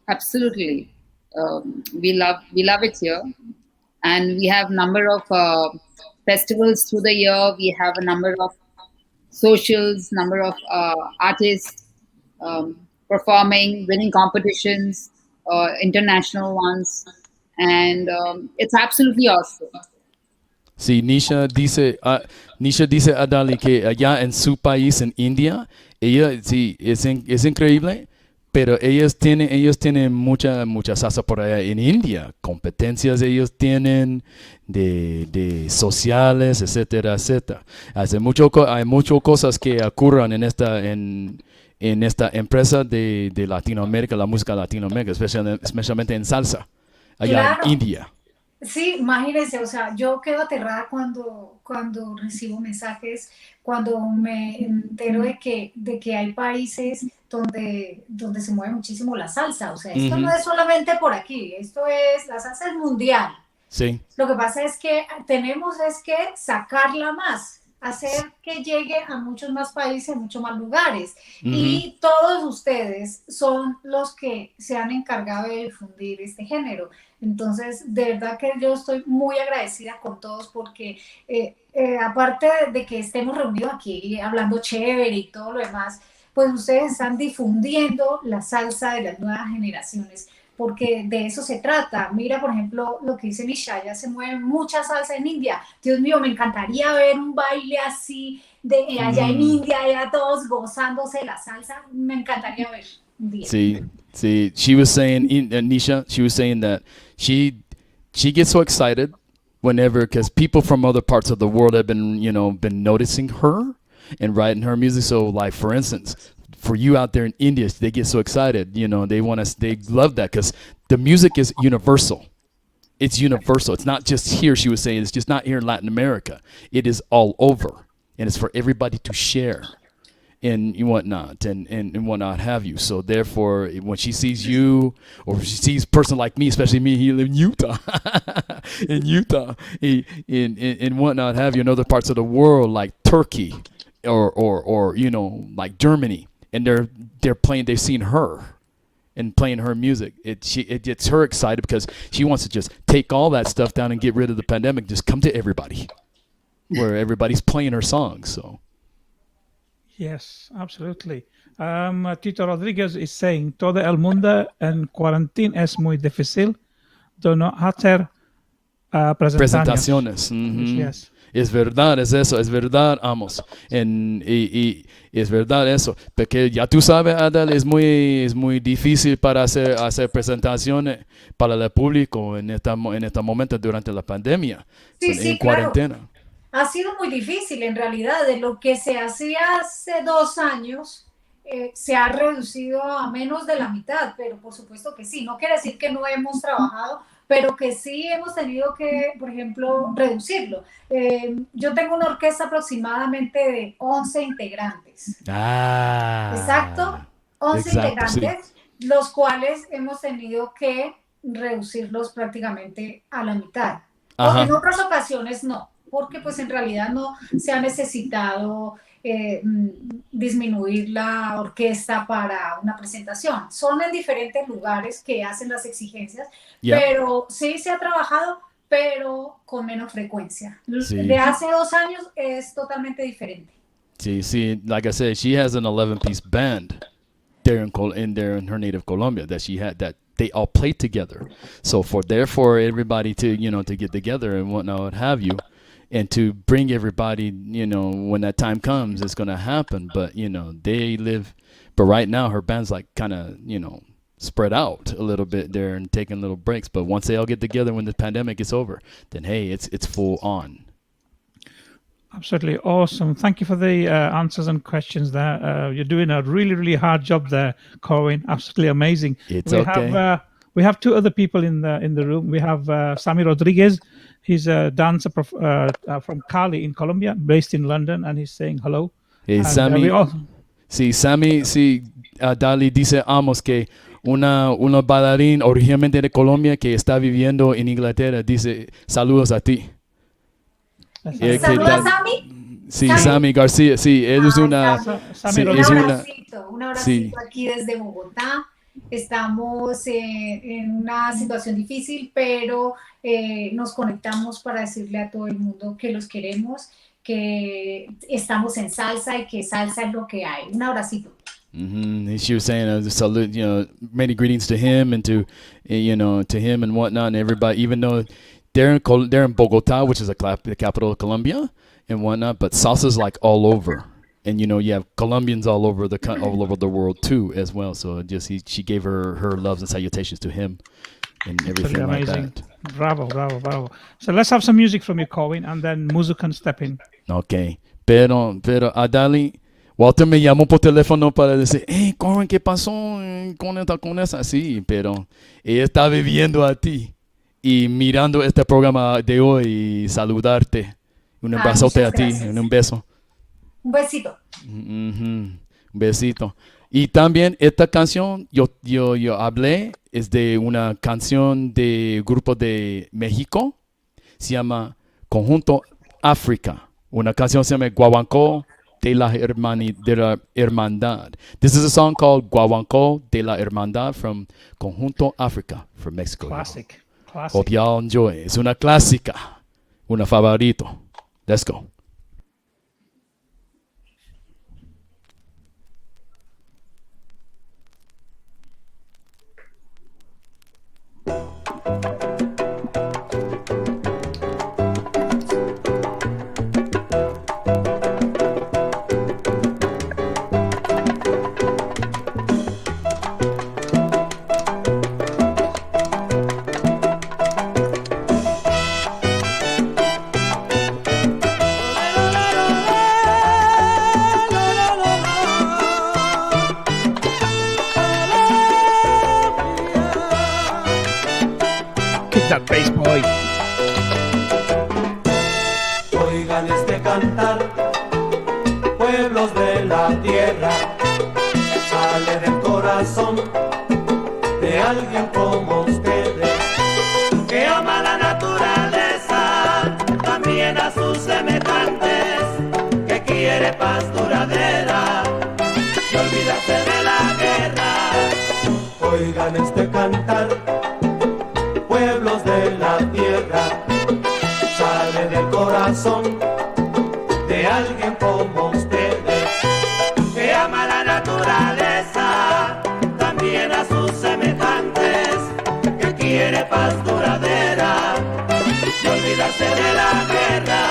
Absolutely. We love it here, and we have number of festivals through the year. We have a number of socials, number of artists performing, winning competitions, international ones, and it's absolutely awesome. Sí, Nisha dice Adaly que allá en su país, en India, ella sí es increíble, pero ellos tienen mucha salsa por allá en India, competencias ellos tienen de sociales, etcétera, etcétera. Hay muchas cosas que ocurren en esta empresa de Latinoamérica, la música de Latinoamérica, especialmente en salsa, allá en India. Sí, imagínense, o sea, yo quedo aterrada cuando recibo mensajes, cuando me entero de que hay países donde se mueve muchísimo la salsa. O sea, esto no es solamente por aquí, la salsa es mundial. Sí. Lo que pasa es que tenemos que sacarla más, hacer que llegue a muchos más países, a muchos más lugares. Y todos ustedes son los que se han encargado de difundir este género. Entonces, de verdad que yo estoy muy agradecida con todos porque aparte de que estemos reunidos aquí hablando chévere y todo lo demás, pues ustedes están difundiendo la salsa de las nuevas generaciones, porque de eso se trata. Mira, por ejemplo, lo que dice Nisha, ya se mueve mucha salsa en India. Dios mío, me encantaría ver un baile así de allá en India, allá todos gozándose la salsa. Me encantaría ver un día. Sí. She was saying, Nisha, she was saying that she gets so excited whenever, because people from other parts of the world have been noticing her and writing her music. So, like, for instance, for you out there in India, they get so excited. They love that because the music is universal. It's universal. It's not just here. She was saying it's just not here in Latin America. It is all over, and it's for everybody to share. And whatnot, and whatnot have you. So therefore, when she sees you, or she sees a person like me, especially me, he live in Utah, in whatnot have you, in other parts of the world like Turkey, or like Germany, and they've seen her and playing her music. It gets her excited because she wants to just take all that stuff down and get rid of the pandemic. Just come to everybody, where everybody's playing her songs. So. Yes, absolutely. Tito Rodriguez is saying, todo el mundo en cuarentena es muy difícil de no hacer presentaciones. Yes. Es verdad, es eso, es verdad, Amos. Y es verdad eso. Porque ya tú sabes, Adaly, es muy difícil para hacer presentaciones para el público en este momento durante la pandemia, en cuarentena. Claro. Ha sido muy difícil, en realidad. De lo que se hacía hace 2 años, se ha reducido a menos de la mitad, pero por supuesto que sí. No quiere decir que no hemos trabajado, pero que sí hemos tenido que, por ejemplo, reducirlo. Yo tengo una orquesta aproximadamente de 11 integrantes. Exacto, 11 integrantes, sí. Los cuales hemos tenido que reducirlos prácticamente a la mitad. En otras ocasiones no, porque pues en realidad no se ha necesitado disminuir la orquesta para una presentación. Son en diferentes lugares que hacen las exigencias, pero sí se ha trabajado, pero con menos frecuencia. Sí. De hace 2 años es totalmente diferente. Sí, like I said, she has an 11-piece band there in her native Colombia that they all play together. So therefore everybody to get together and what have you. And to bring everybody, when that time comes, it's going to happen. But, but right now her band's like kind of, spread out a little bit there and taking little breaks. But once they all get together when the pandemic is over, then, hey, it's full on. Absolutely awesome. Thank you for the answers and questions there. You're doing a really, really hard job there, Corwin. Absolutely amazing. It's okay. We have two other people in the room. We have Sammy Rodriguez. He's a dancer from Cali in Colombia, based in London, and he's saying hello. Hey, And, Sammy. Sammy, Adaly dice Amos que una bailarín originalmente de Colombia que está viviendo en Inglaterra dice saludos a ti. ¿Saluda a Sammy? Sí, Sammy García, sí, él es una... Sammy Un abracito aquí desde Bogotá. Estamos en una situación difícil, pero nos conectamos para decirle a todo el mundo que los queremos, que estamos en salsa y que salsa es lo que hay. Un abracito. She was saying, salute, many greetings to him and to him and whatnot, and everybody, even though they're in Bogota, which is the capital of Colombia and whatnot, but salsa's like all over. And you have Colombians all over the world too as well. So she gave her loves and salutations to him and everything like that. Bravo. So let's have some music from you, Corwin, and then Muzu can step in. Okay. Pero Adaly, Walter me llamó por teléfono para decir, hey, Corwin, ¿qué pasó con esa? Sí, pero ella está viviendo a ti y mirando este programa de hoy y saludarte. Un abrazote a ti, un beso. Un besito. Un besito. Y también esta canción, yo hablé, es de una canción de grupo de México. Se llama Conjunto África. Una canción se llama Guaguancó de la Hermandad. This is a song called Guaguancó de la Hermandad from Conjunto África from Mexico. Classic. Hope y'all enjoy. Es una clásica. Una favorito. Let's go. That bass boy. Oigan este cantar, pueblos de la tierra, sale del corazón de alguien como ustedes, que ama la naturaleza, también a sus semejantes, que quiere paz duradera y olvidarse de la guerra. Oigan este cantar, pueblos de la tierra, sale del corazón de alguien como ustedes, que ama la naturaleza, también a sus semejantes, que quiere paz duradera y olvidarse de la guerra.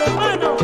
Hermano.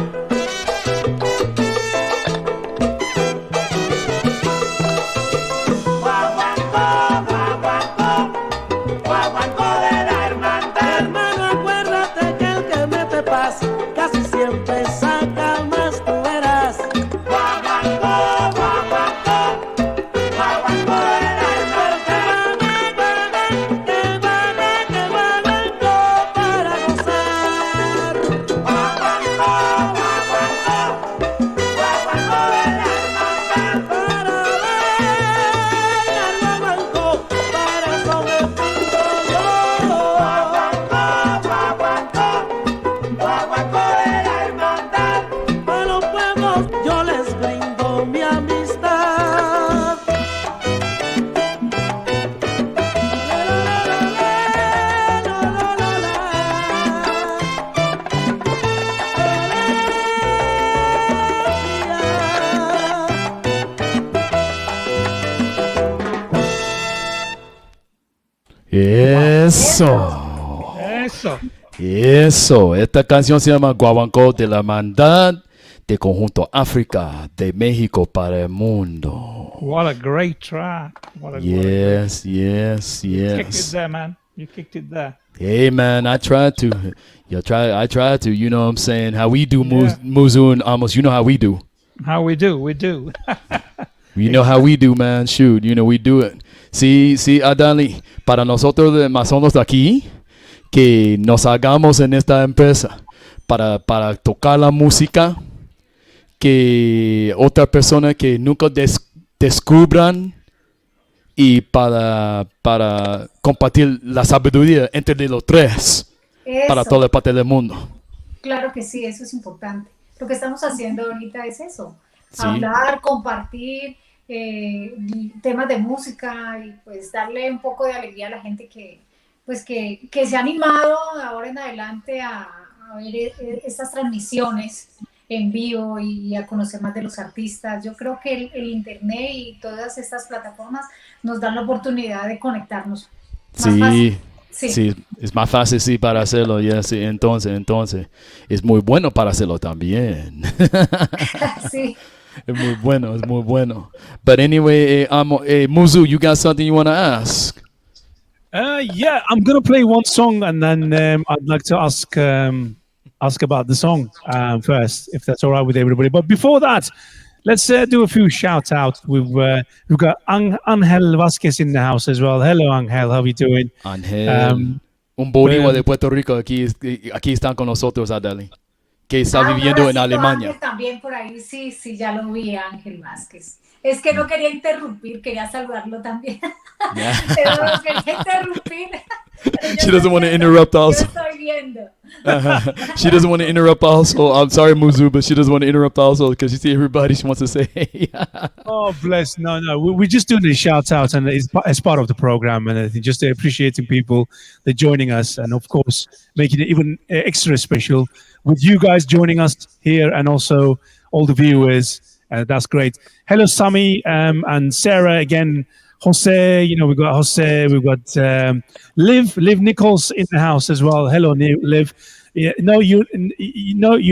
Eso. Eso. Eso. Esta canción se llama Guaguancó de la Hermandad de Conjunto África de México para el mundo. What a great track. What a Yes. You kicked it there, man. You kicked it there. Hey man, I tried to. I tried to. You know what I'm saying? How we do, Yeah. Muzu and Amos. You know how we do. How we do. You know how we do, man. Shoot, you know we do it. Sí, Adaly. Para nosotros de Amazonas de aquí, que nos hagamos en esta empresa para tocar la música que otra persona que nunca descubran y para compartir la sabiduría entre los tres para Eso. toda parte del mundo. Claro que sí, eso es importante. Lo que estamos haciendo ahorita es eso, Sí. hablar, compartir temas de música y pues darle un poco de alegría a la gente que se ha animado ahora en adelante a ver estas transmisiones en vivo y a conocer más de los artistas. Yo creo que el internet y todas estas plataformas nos dan la oportunidad de conectarnos más fácil. Sí, es más fácil sí para hacerlo, ya sí, entonces es muy bueno para hacerlo también. Sí. Es muy bueno. But anyway, Muzu, you got something you want to ask? Yeah, I'm gonna play one song, and then I'd like to ask about the song first, if that's all right with everybody. But before that, let's do a few shout outs. We've got Angel Vasquez in the house as well. Hello, Angel. How are you doing? Angel, un boricua de Puerto Rico aquí están con nosotros, Adaly, que está viviendo en Alemania. Ángel también por ahí, sí, ya lo vi, Ángel Vázquez. Es que no quería interrumpir, quería saludarlo también. Pero no quería interrumpir. She doesn't want to interrupt also. Yo estoy viendo. She doesn't want to interrupt also. I'm sorry, Muzu, but she doesn't want to interrupt also because you see everybody she wants to say. Oh, bless. No. We're just doing a shout out, and it's part of the program, and just appreciating people that joining us, and of course, making it even extra special with you guys joining us here, and also all the viewers. That's great. Hello, Sammy and Sarah again. Jose, we've got Jose, we've got Liv Nichols in the house as well. Hello, Liv. Yeah, no, you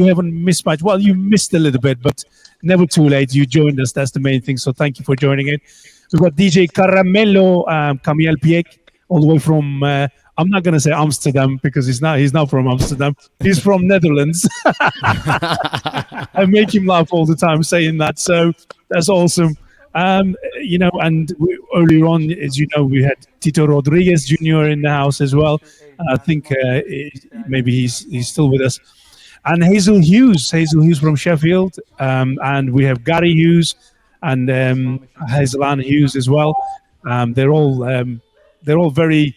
haven't missed much. Well, you missed a little bit, but never too late. You joined us. That's the main thing. So thank you for joining in. We've got DJ Caramelo, Camille Piek, all the way from. I'm not going to say Amsterdam because he's not from Amsterdam. He's from Netherlands. I make him laugh all the time saying that. So that's awesome. And earlier on, as you know, we had Tito Rodriguez Jr. in the house as well. I think maybe he's still with us. And Hazel Hughes from Sheffield. And we have Gary Hughes and Hazel Ann Hughes as well. They're all very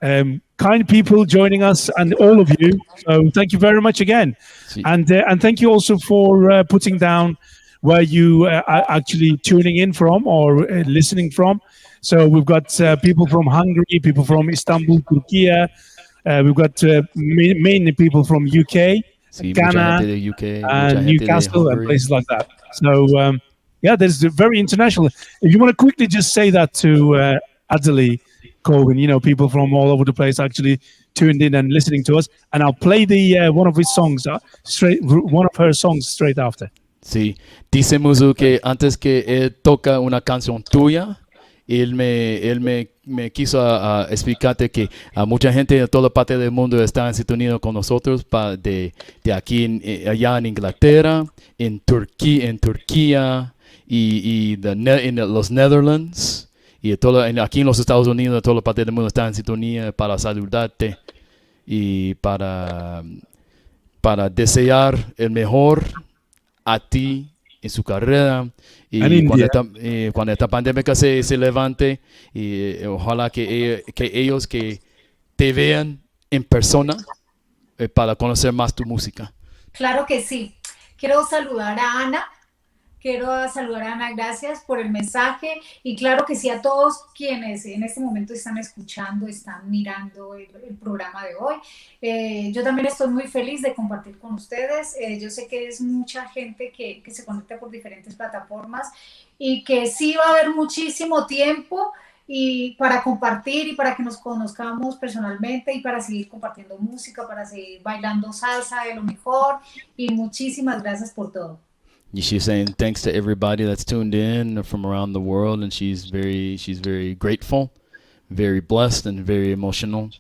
kind people joining us, and all of you. So thank you very much again. And thank you also for putting down where you are actually tuning in from or listening from. So we've got people from Hungary, people from Istanbul, Turkey. We've got mainly people from UK, Ghana, and Newcastle, and places like that. So there's very international. If you want to quickly just say that to Adaly Corwin, people from all over the place actually tuned in and listening to us. And I'll play one of his songs one of her songs straight after. Sí, dice Muzu que antes que él toca una canción tuya, él me quiso explicarte que a mucha gente de toda parte del mundo está en sintonía con nosotros de aquí allá en Inglaterra, en Turquía y en los Netherlands y aquí en los Estados Unidos, de toda parte del mundo está en sintonía para saludarte y para desear el mejor a ti en su carrera y cuando esta pandemia se levante y ojalá que ellos que te vean en persona para conocer más tu música. Claro que sí. Quiero saludar a Ana, gracias por el mensaje y claro que sí a todos quienes en este momento están escuchando, están mirando el programa de hoy. Yo también estoy muy feliz de compartir con ustedes. Yo sé que es mucha gente que se conecta por diferentes plataformas y que sí va a haber muchísimo tiempo y para compartir y para que nos conozcamos personalmente y para seguir compartiendo música, para seguir bailando salsa de lo mejor y muchísimas gracias por todo. She's saying thanks to everybody that's tuned in from around the world, and she's very grateful, very blessed, and very emotional.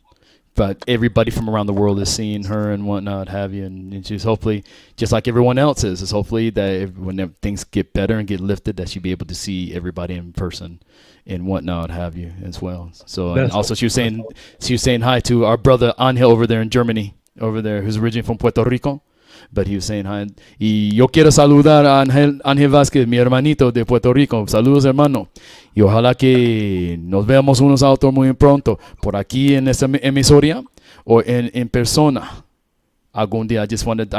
But everybody from around the world is seeing her and whatnot, have you, and she's hopefully, just like everyone else is hopefully that when things get better and get lifted, that she'll be able to see everybody in person and whatnot, have you, as well. So and also she was saying hi to our brother Angel over there in Germany, over there, who's originally from Puerto Rico. But he was saying hi. Y yo quiero saludar a Ángel Vázquez, mi hermanito de Puerto Rico. Saludos, hermano. Y ojalá que nos veamos unos a otros muy pronto por aquí en esta emisoria o en persona. Algún día. I just wanted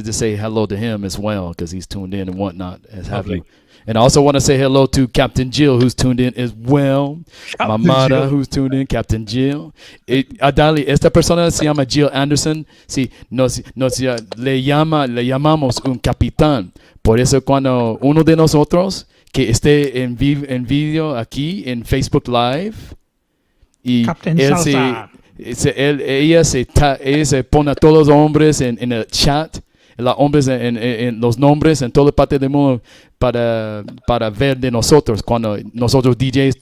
to say hello to him as well because he's tuned in and whatnot. As have you. And I also want to say hello to Captain Jill, who's tuned in as well. Mamada, who's tuned in. Captain Jill. Adaly, esta persona se llama Jill Anderson. Sí, le llamamos un capitán. Por eso cuando uno de nosotros que esté en video aquí en Facebook Live y Captain él Salsa. ella se pone a todos los hombres en el chat, los hombres en los nombres en toda parte del mundo para ver de nosotros cuando nosotros DJs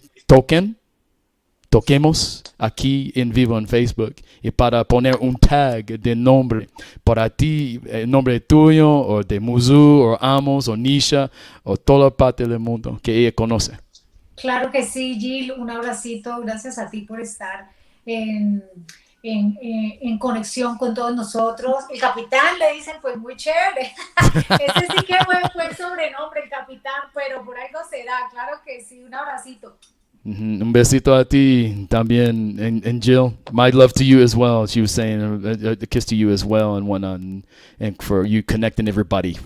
toquemos aquí en vivo en Facebook y para poner un tag de nombre para ti, el nombre tuyo o de Musu o Amos o Nisha o toda parte del mundo que ella conoce. Claro que sí, Jill, un abracito, gracias a ti por estar en conexión con todos nosotros. El capitán le dicen, pues muy chévere. Ese sí que fue el sobrenombre, el capitán, pero por algo será, claro que sí, un abracito. Un besito a ti también, and Jill, my love to you as well. She was saying a kiss to you as well and whatnot, and for you connecting everybody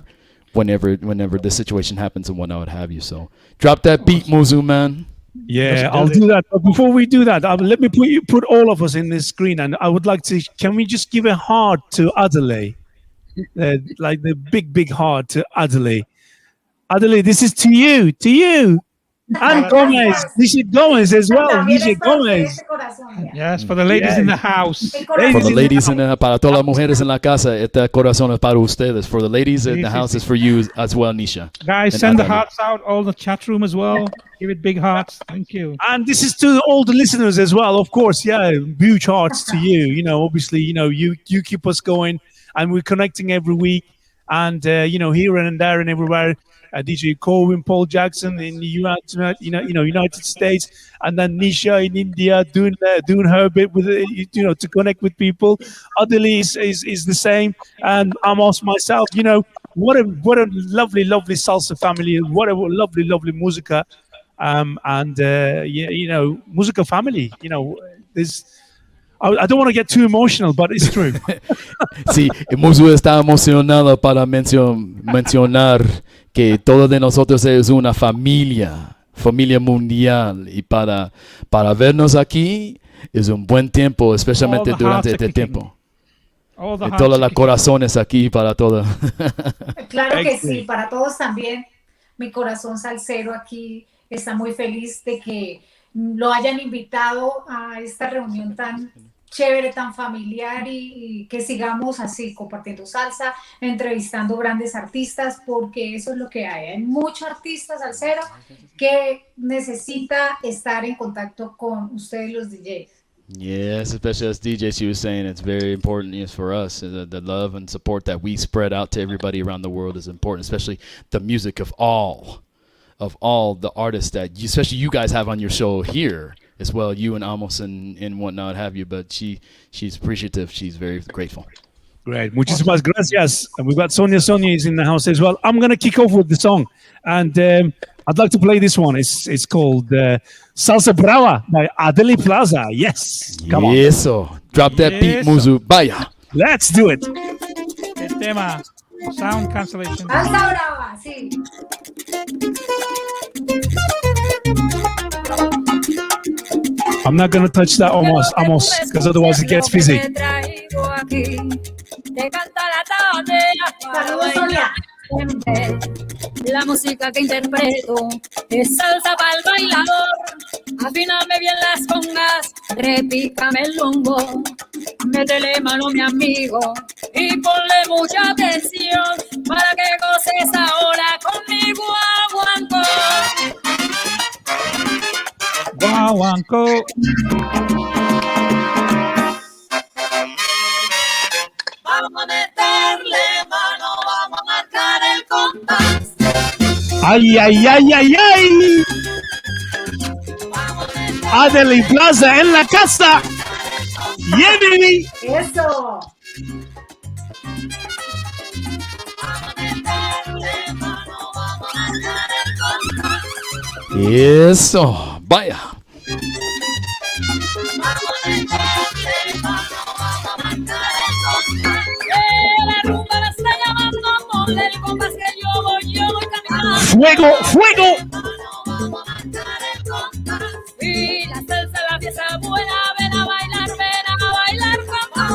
whenever the situation happens and whatnot, what have you. So drop that beat, Muzu, man. Yeah, I'll do that. But before we do that, let me put all of us in this screen, and I would like to. Can we just give a heart to Adaly, like the big heart to Adaly. Adaly, this is to you, and Gomez. DJ Gomez as well. DJ Gomez. Yes, for the ladies in the house. For the ladies para todas las mujeres en la casa, este corazón es para ustedes. For the ladies in the house, is for you as well, Nisha. Guys, send the hearts out, all the chat room as well. Give it big hearts. Thank you. And this is to all the listeners as well, of course. Yeah, huge hearts to you. You know, obviously, you know, you keep us going, and we're connecting every week. And you know, here and there and everywhere. DJ Corwin Paul Jackson in the United States, and then Nisha in India doing her bit with to connect with people. Adaly is the same, and Amos myself. You know, what a lovely salsa family. What a lovely musica, musica family. You know, there's. I don't want to get too emotional, but it's true. Sí, Musu está emocionado para mencionar que todos de nosotros es una familia mundial, y para vernos aquí es un buen tiempo, especialmente durante este tiempo. Todos los corazones aquí para todos. Claro que sí, para todos también. Mi corazón salsero aquí está muy feliz de que lo hayan invitado a esta reunión tan chévere, tan familiar, y que sigamos así compartiendo salsa, entrevistando grandes artistas, porque eso es lo que hay. Hay mucho artista salsero que necesita estar en contacto con ustedes los DJs. Yes, especially as DJ, she was saying it's very important for us. The love and support that we spread out to everybody around the world is important, especially the music of all the artists that especially you guys have on your show here as well, you and Amos and whatnot have you. But she's appreciative. She's very grateful. Great. Muchísimas gracias. And we've got Sonia is in the house as well. I'm going to kick off with the song. And I'd like to play this one. It's called Salsa Brava by Adaly Plaza. Yes. Come on. Eso. Drop that beat, Muzu. Vaya. Let's do it. El tema. Sound cancellation. Salsa Brava, sí. I'm not going to touch that, Amos, because otherwise it gets fizzy. Saludos, Sonia. La música que interpreto es salsa para el bailador. Afíname bien las congas, repícame el lumbo, métele mano mi amigo y ponle mucha atención para que goces ahora conmigo Guaguancó. Vamos a meterle mano, vamos a marcar el compás. ¡Ay, ay, ay, ay, ay! Adaly Plaza en la casa. ¡Yeah, baby! Eso. Eso, vaya. La rumba la está llamando, ponle el compás que yo voy caminando. ¡Fuego, fuego! Y la salsa, la fiesta buena, ven a bailar con a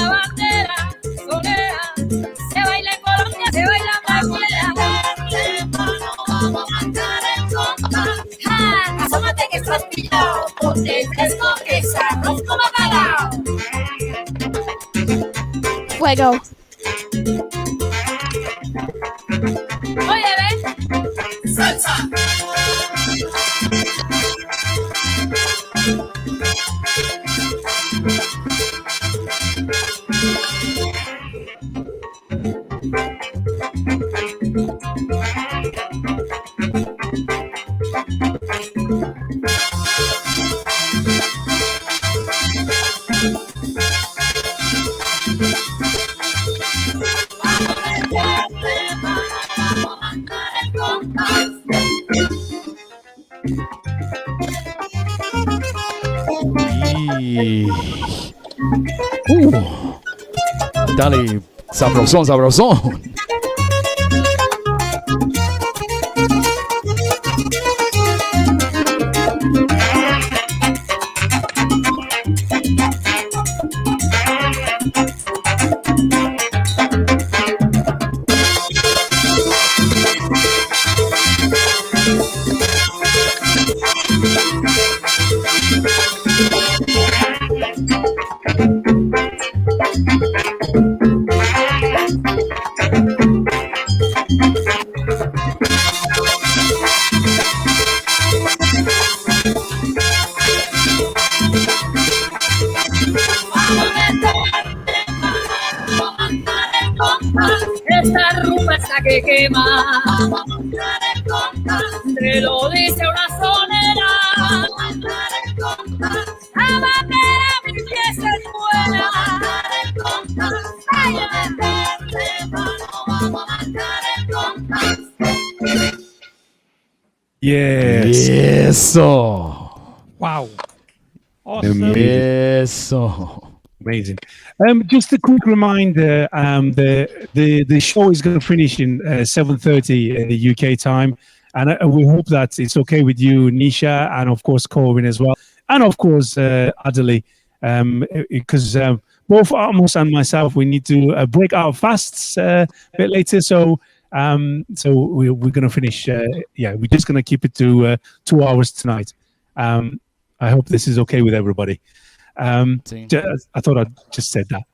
bandera, solea, se baila en Colombia, se baila en Venezuela. Asómate que estás pillado, ponte fresco que estamos como bacalao. Fuego. Oye, ve, salsa. Y... Dale, sabrosón, sabrosón. Esta rumba es la que quema, te lo dice una sonera. La bandera mi pieza es buena. Yes. Eso. Wow. Awesome. Eso. Amazing. Just a quick reminder: the show is going to finish in 7:30 in the UK time, and we hope that it's okay with you, Nisha, and of course Corwin as well, and of course Adaly, because both Amos and myself we need to break our fasts a bit later. So we're going to finish. We're just going to keep it to 2 hours tonight. I hope this is okay with everybody. I thought I'd just said that.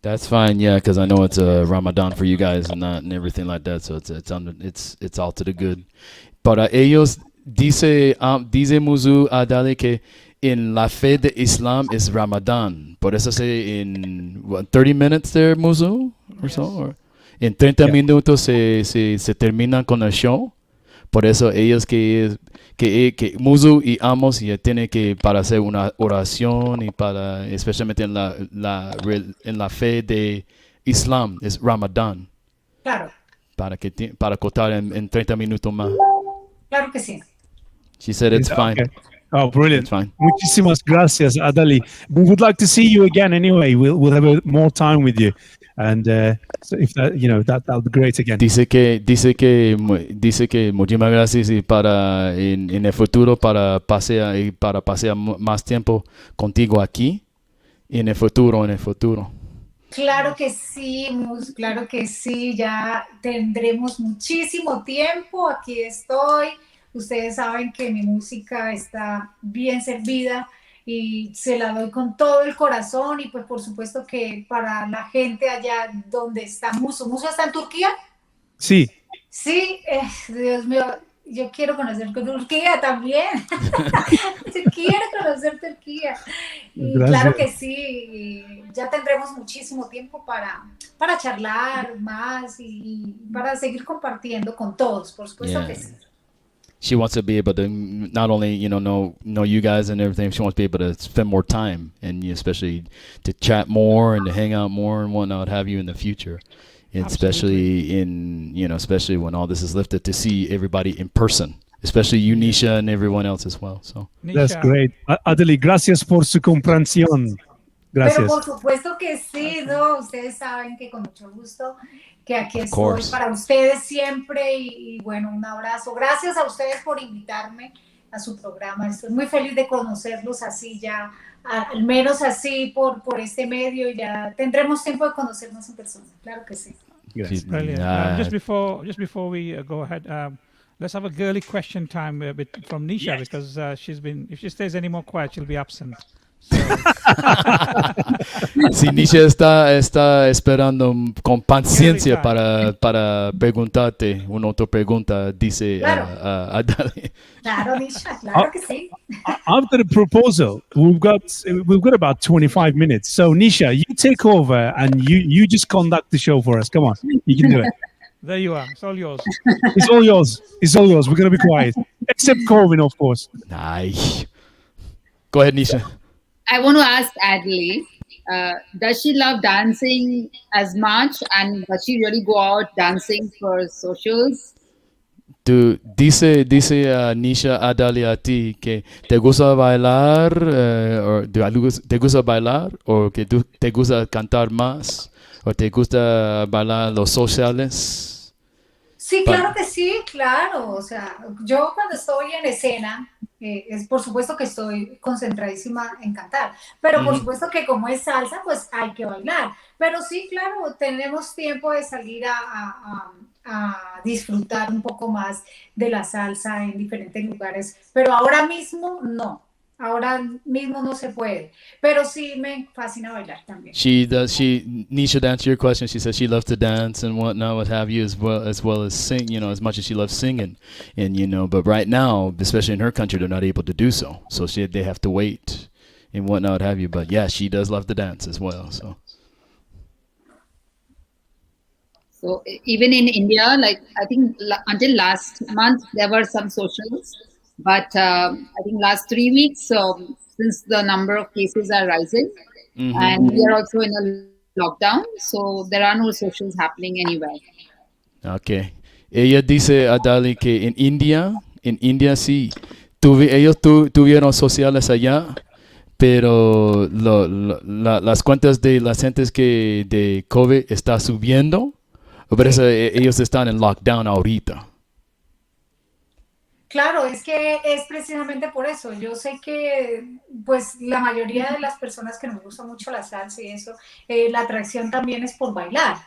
That's fine, yeah, because I know it's a Ramadan for you guys and everything like that, so it's all to the good. Para ellos dice Muzu Adaly que en la fe de Islam es Ramadan. Por eso se in 30 minutes there, Muzu, or so, or en 30 minutos se termina con el show. Por eso ellos que Muzu y Amos ya tienen que para hacer una oración y para especialmente en la fe de Islam es Ramadán. Claro. Para cortar en 30 minutos más. Claro que sí. She said it's fine. Okay. Oh, brilliant! It's fine. Muchísimas gracias, Adaly. We would like to see you again anyway. We'll have more time with you, and so if that'll be great again. Dice que muchísimas gracias y para en el futuro para pasear más tiempo contigo aquí y en el futuro. Claro que sí, Mus, claro que sí, ya tendremos muchísimo tiempo, aquí estoy. Ustedes saben que mi música está bien servida y se la doy con todo el corazón y pues por supuesto que para la gente allá donde está Musu. ¿Musu está en Turquía? Sí. Sí, Dios mío, yo quiero conocer Turquía también. Yo quiero conocer Turquía. Y Gracias. claro que sí, y ya tendremos muchísimo tiempo para charlar más y para seguir compartiendo con todos, por supuesto Yeah. que sí. She wants to be able to not only know you guys and everything. She wants to be able to spend more time and especially to chat more and to hang out more and whatnot, have you in the future. And especially especially when all this is lifted, to see everybody in person, especially you, Nisha, and everyone else as well. So That's Nisha, great. Adaly, gracias por su comprensión. Pero Gracias. por supuesto que sí, ¿no? Ustedes saben que con mucho gusto que aquí Of estoy course. para ustedes siempre y bueno, un abrazo. Gracias a ustedes por invitarme a su programa. Estoy muy feliz de conocerlos así ya, al menos así por este medio y ya tendremos tiempo de conocernos en persona. Claro que sí. she's- brilliant. ah, Just before we go ahead, let's have a girly question time from Nisha because if she stays any more quiet, she'll be absent. So, sí, Nisha está esperando con paciencia Really para preguntarte una otra pregunta, dice Claro. Adaly. Claro, Nisha, claro que sí. I've got a proposal. We've got about 25 minutes. So Nisha, you take over and you just conduct the show for us. Come on, you can do it. there you are. It's all yours. It's all yours. It's all yours. We're gonna be quiet, except Corwin, of course. Nice. Go ahead, Nisha. I want to ask Adaly, does she love dancing as much, and does she really go out dancing for socials? Dice Nisha Adaly a ti que te gusta bailar te gusta bailar o que te gusta cantar más o te gusta bailar los sociales. Sí, claro que sí, claro. O sea, yo cuando estoy en escena, es por supuesto que estoy concentradísima en cantar, pero por supuesto que como es salsa, pues hay que bailar. Pero sí, claro, tenemos tiempo de salir a disfrutar un poco más de la salsa en diferentes lugares, pero ahora mismo no. Ahora mismo no se puede, pero sí me fascina bailar también. Nisha, to answer your question, she says she loves to dance and whatnot, what have you, as well as sing, as much as she loves singing. And, but right now, especially in her country, they're not able to do so. So they have to wait and whatnot, what have you. But yeah, she does love to dance as well, so. So even in India, like I think until last month, there were some socials. But I think last 3 weeks, since the number of cases are rising, and we are also in a lockdown, so there are no socials happening anywhere. Okay. Ella dice, Adaly, que en India sí, ellos tuvieron sociales allá, pero las cuentas de las gentes que de COVID está subiendo, por eso ellos están en lockdown ahorita. Claro, es que es precisamente por eso. Yo sé que pues la mayoría de las personas que nos gusta mucho la salsa y eso, la atracción también es por bailar.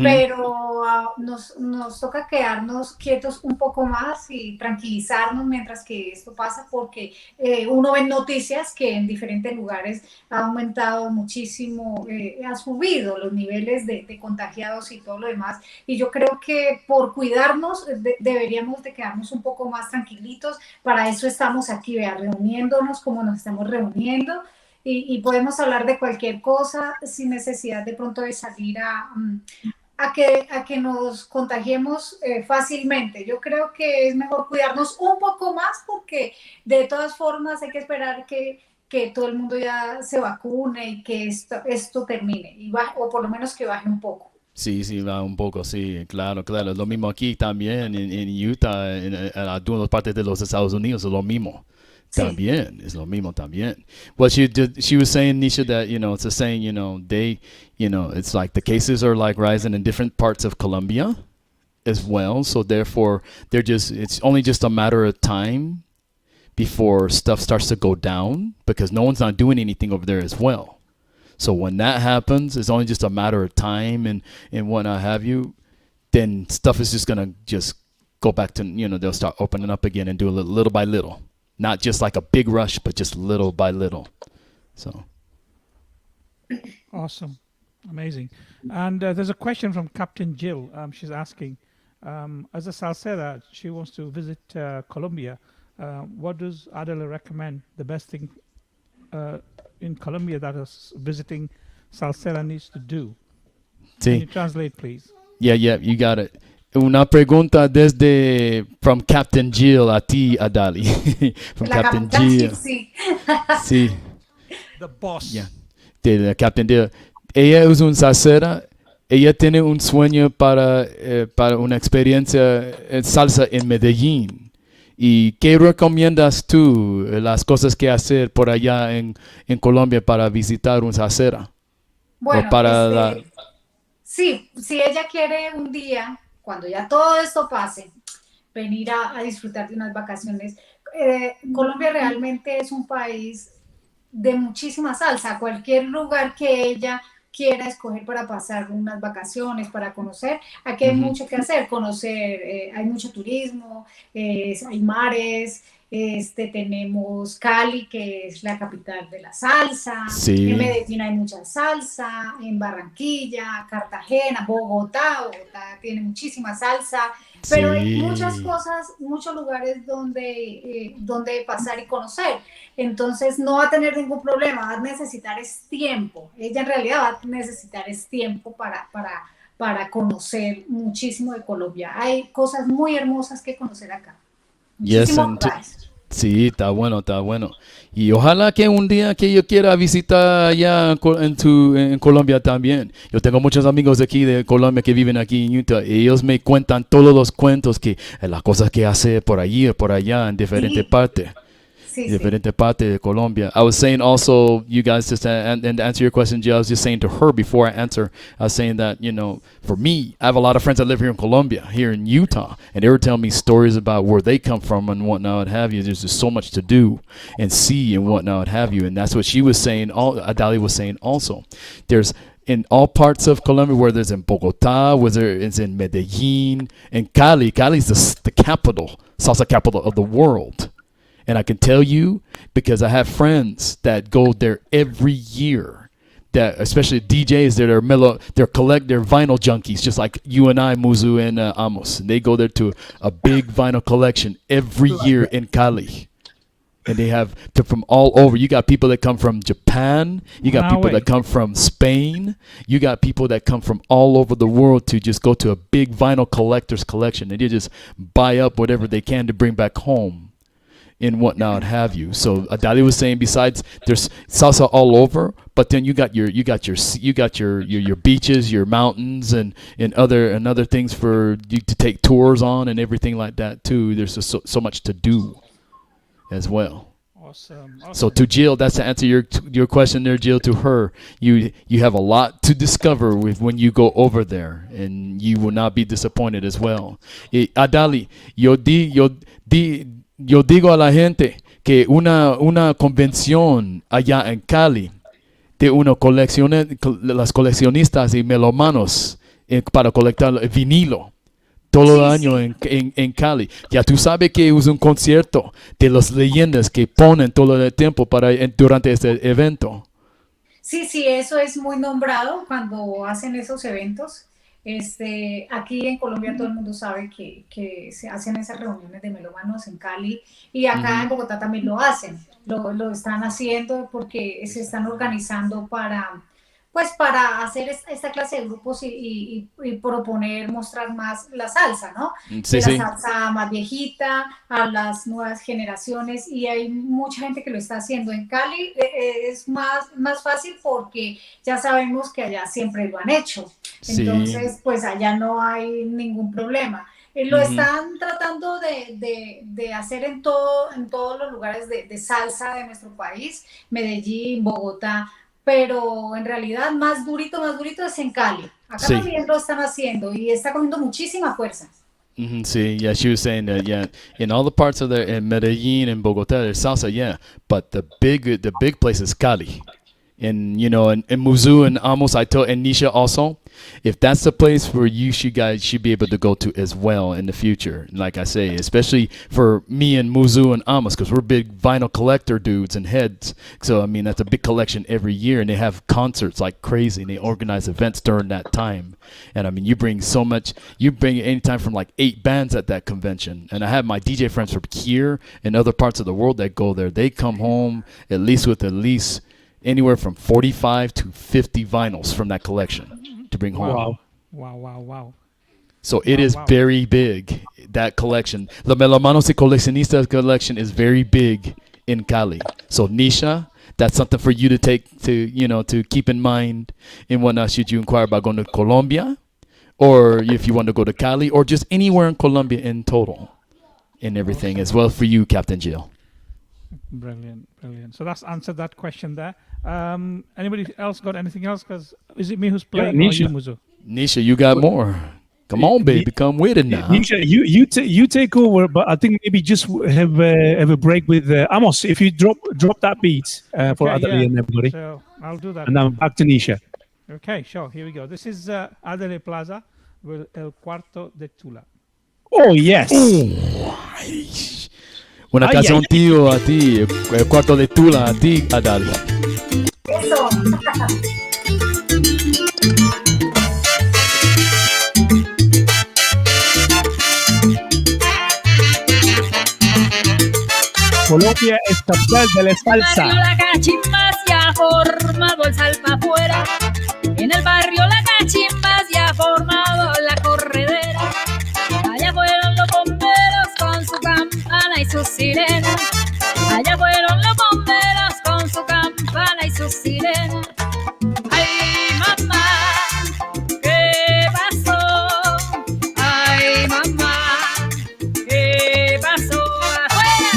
Pero nos toca quedarnos quietos un poco más y tranquilizarnos mientras que esto pasa, porque uno ve noticias que en diferentes lugares ha aumentado muchísimo, ha subido los niveles de contagiados y todo lo demás, y yo creo que por cuidarnos deberíamos de quedarnos un poco más tranquilitos. Para eso estamos aquí, vea, reuniéndonos como nos estamos reuniendo. Y podemos hablar de cualquier cosa sin necesidad de pronto de salir a que nos contagiemos fácilmente. Yo creo que es mejor cuidarnos un poco más, porque de todas formas hay que esperar que todo el mundo ya se vacune y que esto termine, o por lo menos que baje un poco. Sí, va un poco, sí, claro. Lo mismo aquí también, en Utah, en algunas partes de los Estados Unidos, es lo mismo. También, es lo mismo también. Well, she was saying, Nisha, that, it's a saying, it's like the cases are like rising in different parts of Colombia as well. So therefore, it's only just a matter of time before stuff starts to go down, because no one's not doing anything over there as well. So when that happens, it's only just a matter of time and whatnot have you. Then stuff is just gonna just go back to, they'll start opening up again and do a little by little, not just like a big rush, but just little by little. So awesome, amazing. And there's a question from Captain Jill. She's asking, as a salsera, she wants to visit Colombia. What does Adaly recommend the best thing in Colombia that a visiting salsera needs to do? Can you translate, please? Yeah, you got it. Una pregunta from Captain Jill a ti, Adaly. From Captain Jill. Sí. The boss. Yeah. De Captain Jill. Ella es una salsera. Ella tiene un sueño para una experiencia en salsa en Medellín. ¿Y qué recomiendas tú, las cosas que hacer por allá en Colombia para visitar una salsera? Bueno, sí, si ella quiere un día, cuando ya todo esto pase, venir a disfrutar de unas vacaciones. Colombia realmente es un país de muchísima salsa. Cualquier lugar que ella quiera escoger para pasar unas vacaciones, para conocer, aquí hay mucho que hacer, hay mucho turismo, hay mares, tenemos Cali, que es la capital de la salsa, en Medellín hay mucha salsa, en Barranquilla, Cartagena, Bogotá tiene muchísima salsa, pero hay muchas cosas, muchos lugares donde pasar y conocer. Entonces no va a tener ningún problema, va a necesitar tiempo. Ella en realidad va a necesitar tiempo para conocer muchísimo de Colombia. Hay cosas muy hermosas que conocer acá. Sí, está bueno. Y ojalá que un día que yo quiera visitar allá en Colombia también. Yo tengo muchos amigos de aquí de Colombia que viven aquí en Utah. Y ellos me cuentan todos los cuentos las cosas que hace por allí o por allá en diferentes partes. Diferente parte de Colombia. I was saying also, you guys, just and to answer your question, Jill, I was just saying to her before I answer, I was saying that, for me, I have a lot of friends that live here in Colombia, here in Utah, and they were telling me stories about where they come from and whatnot, what have you. There's just so much to do and see and whatnot, what have you. And that's what she was saying, Adaly was saying also. There's in all parts of Colombia, whether it's in Bogotá, whether it's in Medellin, and Cali. Cali's the capital, salsa capital of the world. And I can tell you, because I have friends that go there every year, that especially DJs that are they're vinyl junkies, just like you and I, Muzu and Amos. And they go there to a big vinyl collection every year in Cali. And they have from all over. You got people that come from Japan. You got people that come from Spain. You got people that come from all over the world to just go to a big vinyl collector's collection. And they just buy up whatever they can to bring back home. And whatnot have you. So Adaly was saying, besides there's salsa all over, but then you got your beaches, your mountains, and other things for you to take tours on and everything like that too. There's just so much to do as well. Awesome. So to Jill, that's to answer your question there, Jill. To her, you have a lot to discover when you go over there, and you will not be disappointed as well. Adaly, yo digo a la gente que una convención allá en Cali de las coleccionistas y melómanos para colectar vinilo todo el año en Cali. Ya tú sabes que es un concierto de las leyendas que ponen todo el tiempo durante este evento. Sí, eso es muy nombrado cuando hacen esos eventos. Aquí en Colombia todo el mundo sabe que se hacen esas reuniones de melómanos en Cali, y acá en Bogotá también lo hacen, lo están haciendo porque se están organizando para hacer esta clase de grupos y proponer, mostrar más la salsa, ¿no? La salsa más viejita a las nuevas generaciones, y hay mucha gente que lo está haciendo. En Cali es más fácil porque ya sabemos que allá siempre lo han hecho, entonces pues allá no hay ningún problema. Lo están tratando de hacer en todos los lugares de salsa de nuestro país, Medellín, Bogotá, pero en realidad más durito es en Cali. Acá también lo están haciendo y está cogiendo muchísima fuerza. Yeah, she was saying that, in all the parts of in Medellin and Bogotá, there's salsa, but the big place is Cali. And and Muzu and Amos, I told, and Nisha also, if that's the place where guys should be able to go to as well in the future. Like I say, especially for me and Muzu and Amos, because we're big vinyl collector dudes and heads. So I mean, that's a big collection every year, and they have concerts like crazy, and they organize events during that time. And I mean, you bring anytime from like 8 bands at that convention. And I have my DJ friends from here and other parts of the world that go there. They come home at least anywhere from 45 to 50 vinyls from that collection to bring home. Wow. So it is very big, that collection. The Melomanos y Coleccionistas collection is very big in Cali. So Nisha, that's something for you to take to keep in mind and whatnot should you inquire about going to Colombia, or if you want to go to Cali, or just anywhere in Colombia in total and everything as well for you, Captain Jill. Brilliant. So that's answered that question there. Anybody else got anything else? Because is it me who's playing? Nisha. Or you, Muzu? Nisha, you got more. Come on, baby, come with it now. Nisha, you take over, but I think maybe just have a break with Amos. If you drop that beat for Adaly and everybody, so I'll do that. and then back to Nisha. Okay, sure. Here we go. This is Adaly Plaza with El Cuarto de Tula. Oh yes. Una canción, tío, a ti. El cuarto de Tula, a ti, Adaly. Eso. Colombia es capital de la barrio salsa. La Cachimba se ha formado el salpa afuera. En el barrio La Cachimba se ha formado la corredera. Allá fueron los bomberos con su campana y su sirena. Allá fueron los bomberos con su campana y su sirena. Ay, mamá, ¿qué pasó? Ay, mamá, ¿qué pasó afuera?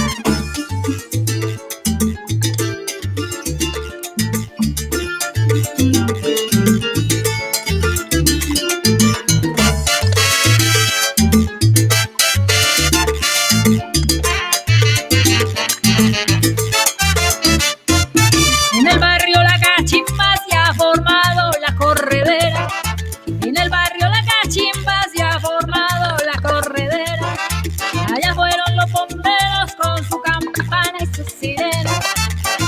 En el barrio La Cachimba se ha formado la corredera. En el barrio La Cachimba se ha formado la corredera. Allá fueron los bomberos con su campana y su sirena.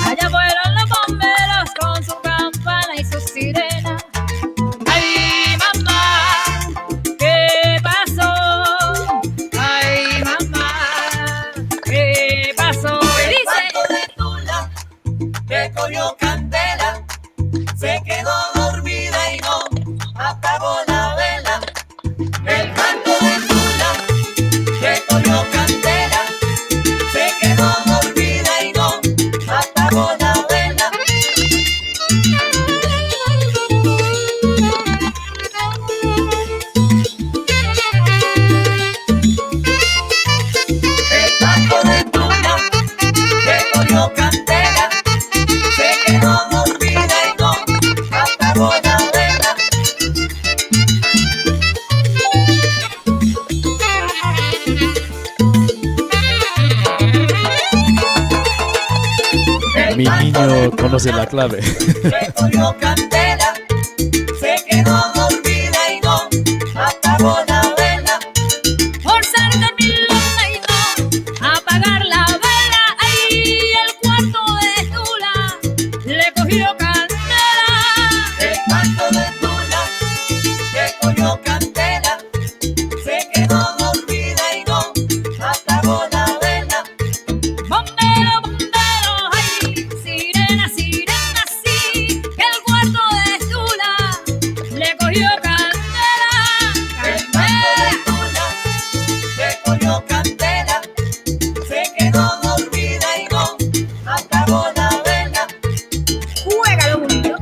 Allá fueron los bomberos con su campana y su sirena. Ay, mamá, ¿qué pasó? Ay, mamá, ¿qué pasó? Y dice... Que cogió candela, se quedó dormida y no apagó la vela. El canto de Tula, que cogió candela, se quedó dormida y no apagó la vela. El canto de Tula, que cogió candela, se quedó dormida y no apagó la vela. Mi niño conoce la clave. Se cogió candela, se quedó dormida y no apagó la vela. Forzar dormirla y no apagar la vela. Ahí el cuarto de Tula le cogió candela. El canto de Tula, que cogió candela, se quedó dormida y no apagó la vela. Bombero, bombero, ay, sirena, sirena, sí, que el cuarto de Tula le cogió candela. El canto de Tula, que cogió candela, se quedó dormida y no apagó la vela. Juégalo bonito.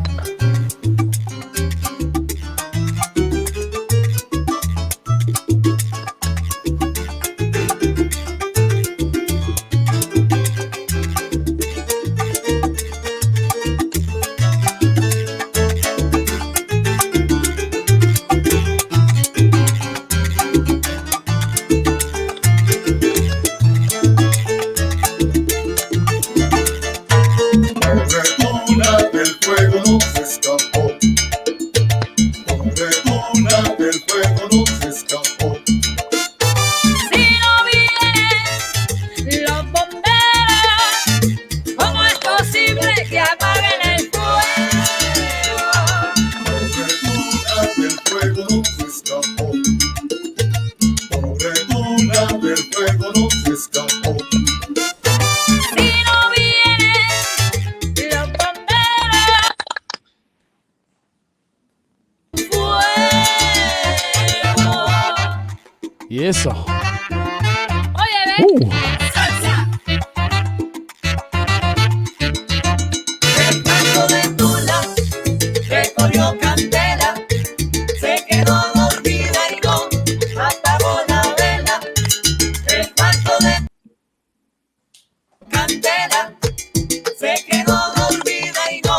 Y eso. Oye, ven. Salsa. El canto de Tula recogió candela, se quedó dormida y no apagó la vela. El canto de candela, se quedó dormida y no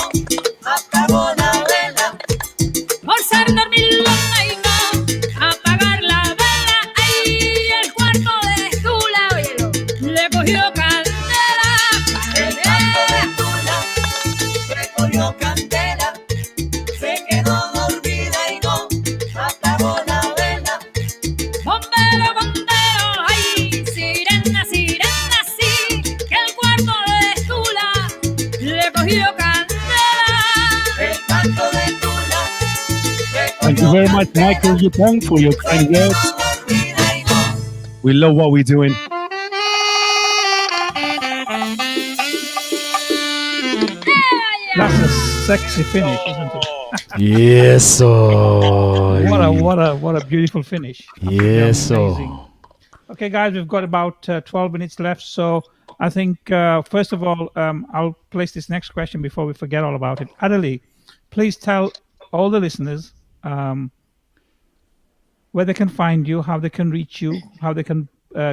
apagó la vela. Por ser dormilona y no apagar la vela. Ahí el cuarto de Tula, óyelo, le cogió candela. El canto de Tula recogió candela, se quedó dormida y no apagó la vela. Bombero, bombero, ay, sirena, sirena, sí, que el cuarto de Tula le cogió candela. El canto de Tula Thank you very much, Michael Yupong, for your kind words. dormida y no. We love what we're doing. That's a sexy finish, isn't it? Y eso. What a beautiful finish. Y Amazing. eso. Okay, guys, we've got about 12 minutes left. So I think, first of all, I'll place this next question before we forget all about it. Adaly, please tell all the listeners where they can find you, how they can reach you, how they can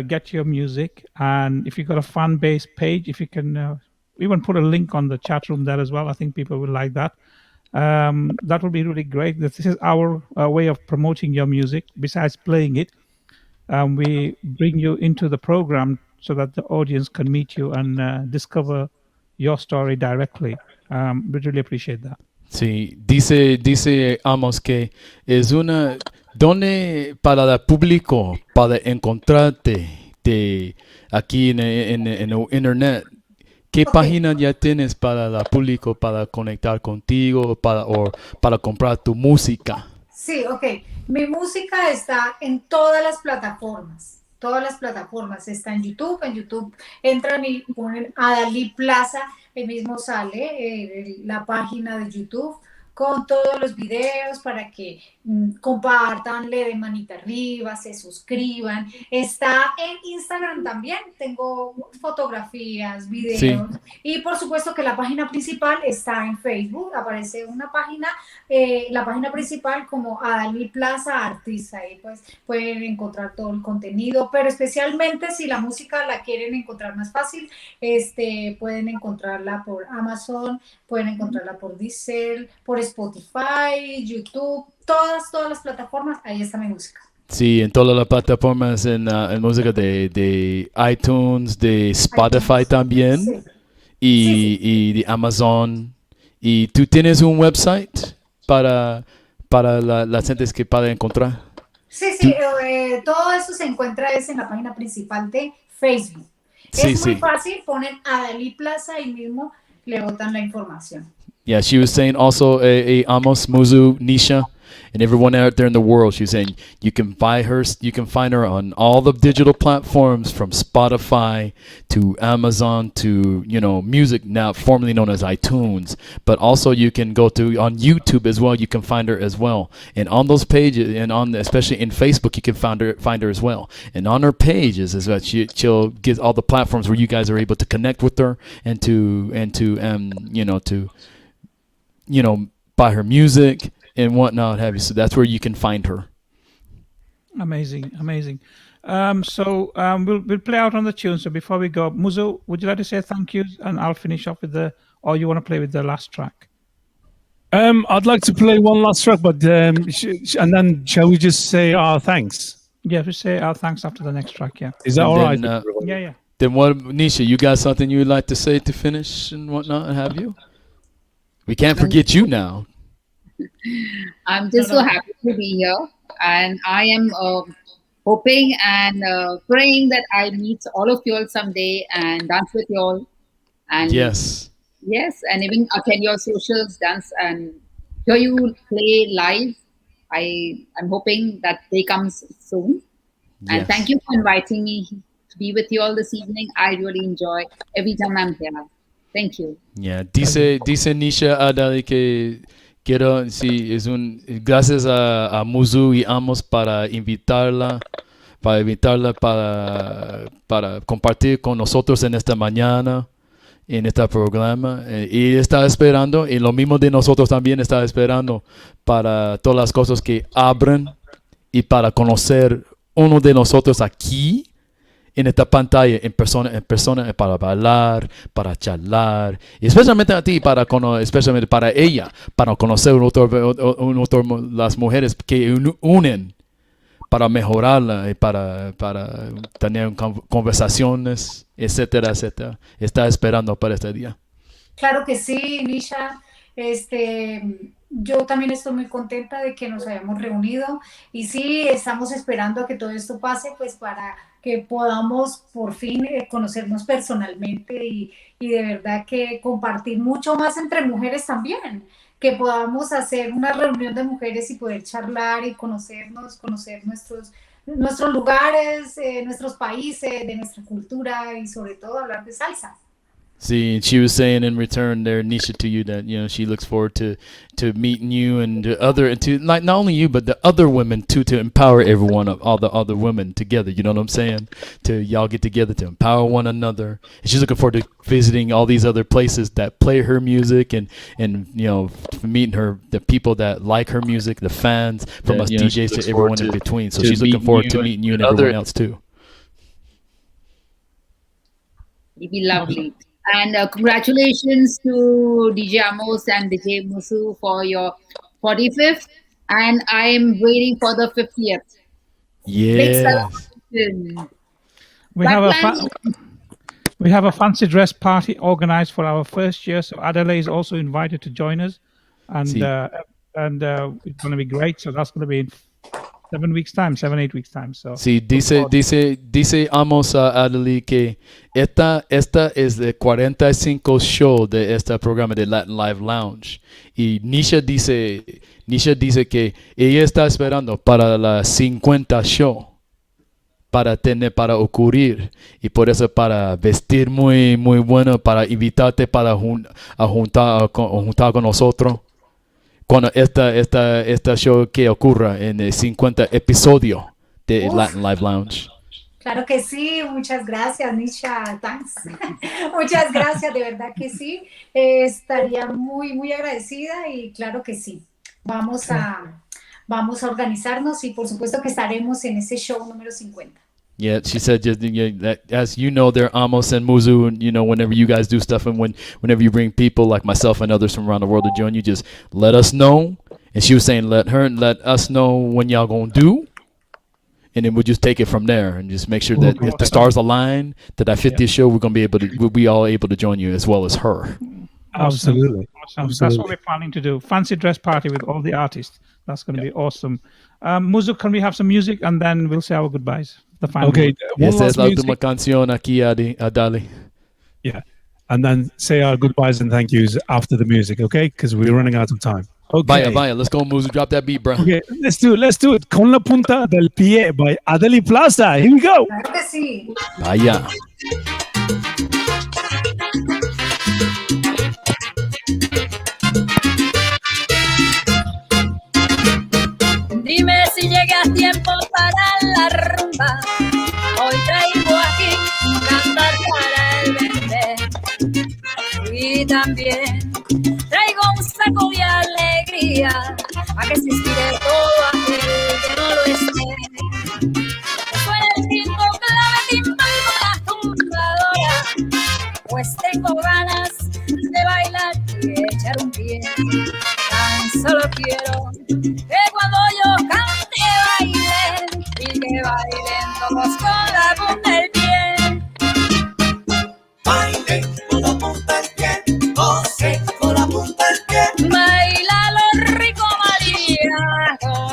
get your music, and if you've got a fan base page, if you can even put a link on the chat room there as well. I think people will like that. That would be really great. This is our way of promoting your music. Besides playing it, we bring you into the program so that the audience can meet you and discover your story directly. We really appreciate that. Sí, dice Amos que es una donde para el público para encontrarte aquí en el internet. ¿Qué página ya tienes para el público para conectar contigo para comprar tu música? Sí, ok. Mi música está en todas las plataformas. Todas las plataformas. Está en YouTube. En YouTube entran y ponen Adaly Plaza. El mismo sale la página de YouTube con todos los videos para que compartan, le den manita arriba, se suscriban. Está en Instagram también, tengo fotografías, videos. Sí. Y por supuesto que la página principal está en Facebook, aparece una página, la página principal como Adaly Plaza Artista. Ahí pues pueden encontrar todo el contenido, pero especialmente si la música la quieren encontrar más fácil, pueden encontrarla por Amazon, pueden encontrarla por Deezer, por Spotify, YouTube, todas las plataformas, ahí está mi música. Sí, en todas las plataformas, en música de iTunes, de Spotify también, Sí. y de Amazon. ¿Y tú tienes un website para las gentes que pueden encontrar? Sí, todo eso se encuentra en la página principal de Facebook. Sí, Es muy sí. fácil, ponen Adaly Plaza y mismo le botan la información. Yeah, she was saying also Amos, Muzu, Nisha, and everyone out there in the world. She's saying you can find her on all the digital platforms from Spotify to Amazon to music now formerly known as iTunes. But also you can go to on YouTube as well. You can find her as well. And on those pages, and especially in Facebook, you can find her as well. And on her pages is that she'll get all the platforms where you guys are able to connect with her and to buy her music and whatnot have you. So that's where you can find her. Amazing. We'll play out on the tune. So before we go, Muzo, would you like to say thank you? And I'll finish off with or you want to play with the last track? I'd like to play one last track, but and then shall we just say our thanks? Yeah, we say our thanks after the next track. Yeah. Is that And all right? then, Yeah. Then what, Nisha, you got something you would like to say to finish and whatnot, have you? We can't forget you now. I'm just so happy to be here, and I am hoping and praying that I meet all of you all someday and dance with you all. And Yes. and even attend your socials, dance, and hear you play live. I'm hoping that day comes soon. And Yes. thank you for inviting me to be with you all this evening. I really enjoy every time I'm here. Thank you. Yeah, dice Nisha Adaly que gracias a Muzu y Amos para invitarla para invitarla para compartir con nosotros en esta mañana, en este programa. Y está esperando, y lo mismo de nosotros también está esperando para todas las cosas que abren y para conocer uno de nosotros aquí en esta pantalla, en persona, para bailar, para charlar, y especialmente a ti, especialmente para ella, para conocer las mujeres que unen para mejorarla y para tener conversaciones, etcétera, etcétera. Está esperando para este día. Claro que sí, Nisha. Yo también estoy muy contenta de que nos hayamos reunido y sí, estamos esperando a que todo esto pase, pues para que podamos por fin conocernos personalmente y de verdad que compartir mucho más entre mujeres también, que podamos hacer una reunión de mujeres y poder charlar y conocernos, conocer nuestros lugares, nuestros países, de nuestra cultura y sobre todo hablar de salsa. See, she was saying in return there, Nisha, to you that, she looks forward to meeting you and to like not only you, but the other women too, to empower everyone, all the other women together. You know what I'm saying? To y'all get together to empower one another. And she's looking forward to visiting all these other places that play her music and meeting the people that like her music, the fans, from us DJs to everyone in between. So she's looking forward to meeting you and everyone else too. It'd be lovely. And congratulations to DJ Amos and DJ Musu for your 45th. And I am waiting for the 50th. Yeah. We have a fancy dress party organized for our first year. So Adaly is also invited to join us. And it's going to be great. So that's going to be in 7 weeks time, 8 weeks time. So sí, dice Amos a Adaly que esta es el 45 show de este programa de Latin Live Lounge. Y Nisha dice que ella está esperando para la 50 show para ocurrir, y por eso para vestir muy muy bueno, para invitarte para juntar con nosotros cuando esta show que ocurra en el 50 episodio de Latin Live Lounge. Claro que sí, muchas gracias, Nisha, thanks. Muchas gracias, de verdad que sí. Estaría muy, muy agradecida y claro que sí. Vamos a organizarnos y por supuesto que estaremos en ese show número 50. Yeah, she said, that, as you know, they're Amos and Muzu, and whenever you guys do stuff and whenever you bring people like myself and others from around the world to join you, just let us know. And she was saying, let us know when y'all gonna do, and then we'll just take it from there and just make sure that if the stars align, that 50th show, we'll be all able to join you as well as her. Absolutely. That's what we're planning to do. Fancy dress party with all the artists. That's going to be awesome. Muzu, can we have some music and then we'll say our goodbyes? Okay. Esta es la última canción aquí, Adaly. Yeah. And then say our goodbyes and thank yous after the music, okay? Because we're running out of time. Okay. Vaya. Let's go, Muzu. Drop that beat, bro. Okay, let's do it. Con la punta del pie by Adaly Plaza. Here we go. Claro que sí. Vaya. Dime si llegué a tiempo para la rumba. Hoy traigo aquí un cantar para el vender. Y también traigo un saco de alegría para que se inspire todo aquel que no lo esté. Suena el timbo, clave, timbal con la tumbadora, pues tengo ganas de bailar y echar un pie. Tan solo quiero que cuando yo cante bailen y que bailen todos con la punta del pie. Bailen con la punta del pie, gocen con la punta del pie. Baila lo rico, María, con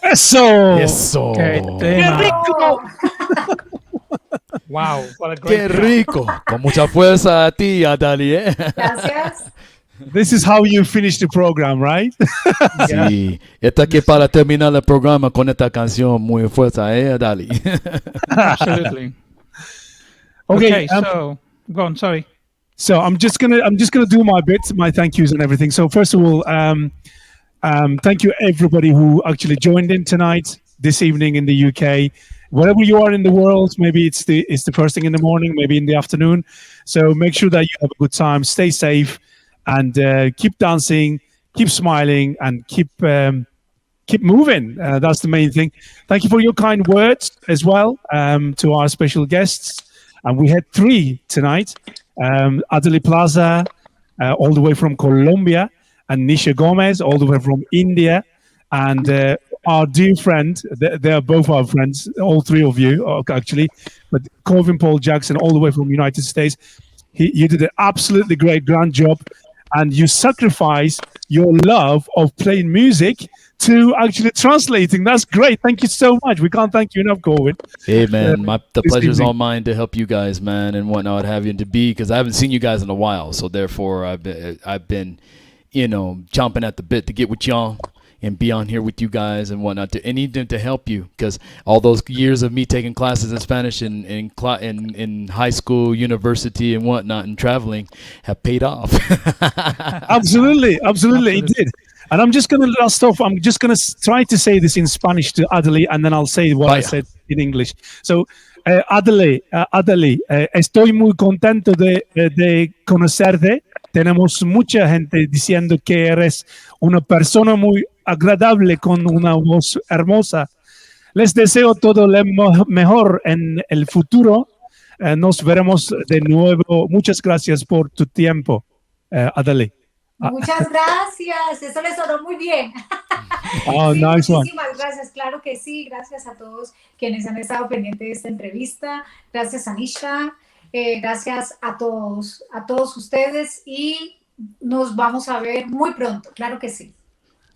Eso. Eso. ¡Qué tema! Wow, what a Qué great track. rico. Con mucha fuerza a ti, Adaly, ¿eh? Gracias. This is how you finish the program, right? Sí. Esta que para terminar el programa con esta canción muy fuerza, ¿eh, Adaly? Absolutely. Okay, Okay, so go on. Sorry. So I'm just gonna do my bits, my thank yous and everything. So first of all, thank you everybody who actually joined in tonight, this evening in the UK. Wherever you are in the world, maybe it's the first thing in the morning, maybe in the afternoon. So make sure that you have a good time, stay safe, and keep dancing, keep smiling, and keep moving. That's the main thing. Thank you for your kind words as well to our special guests. And we had 3 tonight. Adaly Plaza, all the way from Colombia, and Nisha Gomez, all the way from India, and our dear friend, they are both our friends, all 3 of you, actually, but Corwin Paul Jackson, all the way from the United States. You did an absolutely great, grand job, and you sacrifice your love of playing music to actually translating. That's great. Thank you so much. We can't thank you enough, Corwin. Hey, man, the this pleasure's evening. all mine to help you guys, man, and whatnot, having to be, because I haven't seen you guys in a while, so therefore I've been, you know, chomping at the bit to get with y'all and be on here with you guys and whatnot, and even to help you, because all those years of me taking classes in Spanish in high school, university, and whatnot, and traveling have paid off. Absolutely, it did. And I'm just going to try to say this in Spanish to Adaly, and then I'll say what I said in English. So, Adaly, estoy muy contento de conocerte. Tenemos mucha gente diciendo que eres una persona muy agradable con una voz hermosa. Les deseo todo lo mejor en el futuro. Nos veremos de nuevo. Muchas gracias por tu tiempo, Adaly. Muchas gracias, eso le sonó muy bien. Oh, Sí, nice one. muchísimas gracias, claro que sí, gracias a todos quienes han estado pendientes de esta entrevista, gracias a Nisha, gracias a todos ustedes y nos vamos a ver muy pronto, claro que sí.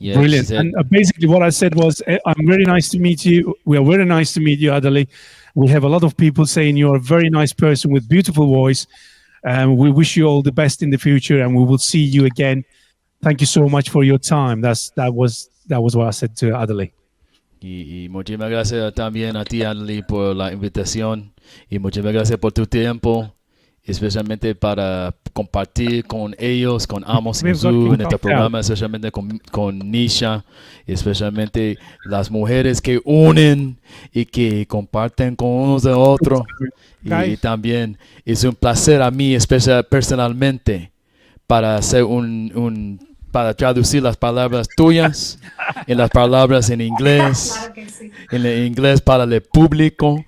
Yeah, Brilliant. she said- And basically what I said was, I'm very nice to meet you. We are very nice to meet you, Adaly. We have a lot of people saying you're a very nice person with beautiful voice. We wish you all the best in the future, and we will see you again. Thank you so much for your time. That was what I said to Adaly. Y muchísimas gracias también a ti, Adaly, por la invitación. Y muchísimas gracias por tu tiempo. especialmente para compartir con ellos, con Amos y We've got Musu en kicked este off programa, especialmente con Nisha, especialmente las mujeres que unen y que comparten con unos de otros. Y Guys. también es un placer a mí, personalmente, para hacer para traducir las palabras tuyas en las palabras en inglés, Claro que sí. en el inglés para el público.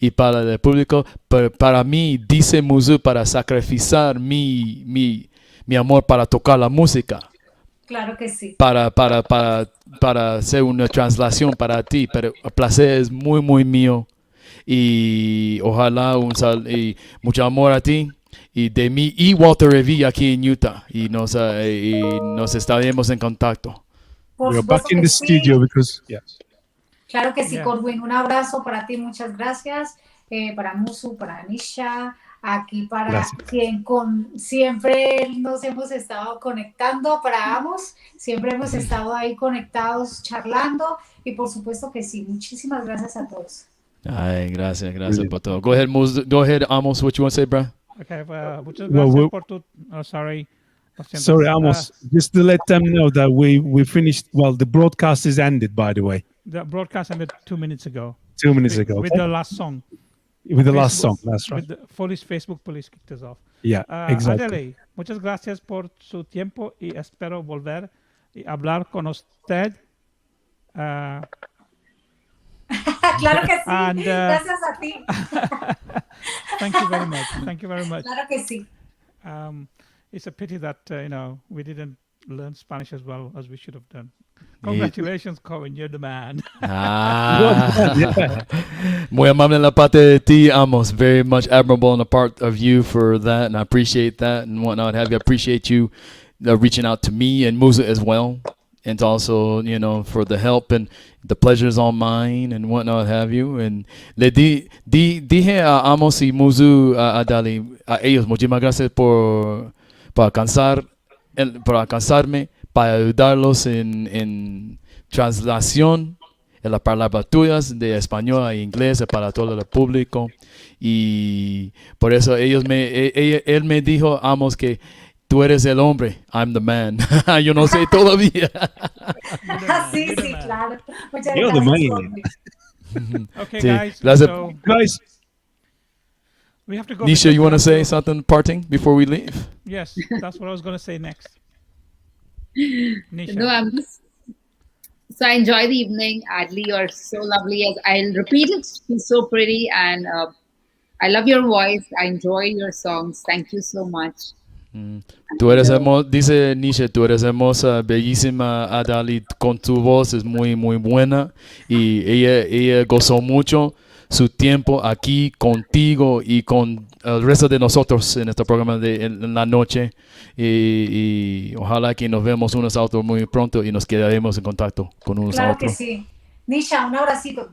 Y para el público, para mí, dice Musu, para sacrificar mi amor para tocar la música, Claro que sí. para hacer una translación para ti, pero el placer es muy, muy mío. Y ojalá y mucho amor a ti y de mí y Walter Revilla aquí en Utah. Y nos estaremos en contacto. Por We are back supuesto in que the sí. studio because Claro que sí, Yeah. Corwin. Un abrazo para ti, muchas gracias. Para Musu, para Nisha, aquí para Gracias. quien siempre nos hemos estado conectando, para Amos, siempre hemos estado ahí conectados, charlando, y por supuesto que sí. Muchísimas gracias a todos. Ay, gracias por todo. Go ahead, Musu. Go ahead, Amos. What you want to say, bro? Okay, muchas Well, gracias we- por tu... Oh, sorry. Lo siento. sorry, Amos, just to let them know that we finished. Well, the broadcast is ended, by the way, The broadcast ended 2 minutes ago. 2 minutes with, ago. with okay? the last song. With the last Facebook- song. That's right. With the Facebook police kicked us off. Yeah, exactly. Adaly, muchas gracias por su tiempo y espero volver y hablar con usted. Claro que sí. And, Gracias a ti. Thank you very much. Thank you very much. Claro que sí. It's a pity that we didn't learn Spanish as well as we should have done. Congratulations, Corwin. You're the man. Muy amable en la parte de ti, Amos. Very much admirable on the part of you for that, and I appreciate that and whatnot. Have you appreciate you reaching out to me and Musa as well, and also for the help and the pleasure's all mine and whatnot. Have you? And le dije a Amos y Musu a Adaly, a ellos, muchísimas gracias por alcanzarme, para ayudarlos en translación en las palabras tuyas de español a inglés para todo el público. Y por eso él me dijo, Amos, que tú eres el hombre, I'm the man. Yo no sé todavía. Sí, You're the sí, man. claro. Muchas You're the gracias, man. Corwin. Okay, Sí, guys. gracias. So Guys, we have to go. Nisha, because you we want to have say something parting before we leave? Yes, that's what I was going to say next. Nisha. No, so I enjoy the evening. Adley, you're so lovely. As I'll repeat it, she's so pretty, and I love your voice. I enjoy your songs. Thank you so much. Tú eres hermosa, dice Nisha, tú eres hermosa, bellísima, Adaly, con tu voz es muy, muy buena y ella gozó mucho su tiempo aquí contigo y con el resto de nosotros en este programa en la noche y ojalá que nos vemos unos a otros muy pronto y nos quedaremos en contacto con unos a Claro que otros. sí. Nisha, un abracito.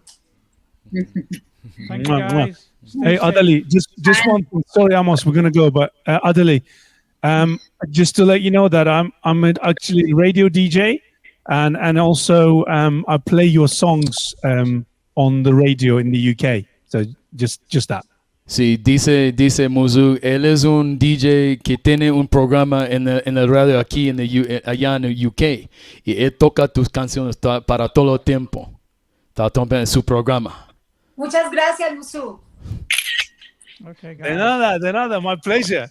Thank you, guys. Stay hey, safe. Adaly, just one thing. Sorry, Amos, we're gonna go, but Adaly, just to let you know that I'm actually a radio DJ, and also I play your songs on the radio in the UK. So just that. Sí, dice Musu, él es un DJ que tiene un programa en el radio aquí allá en el UK y él toca tus canciones para todo el tiempo. Está en su programa. Muchas gracias, Musu. Okay, De guys. nada, my pleasure.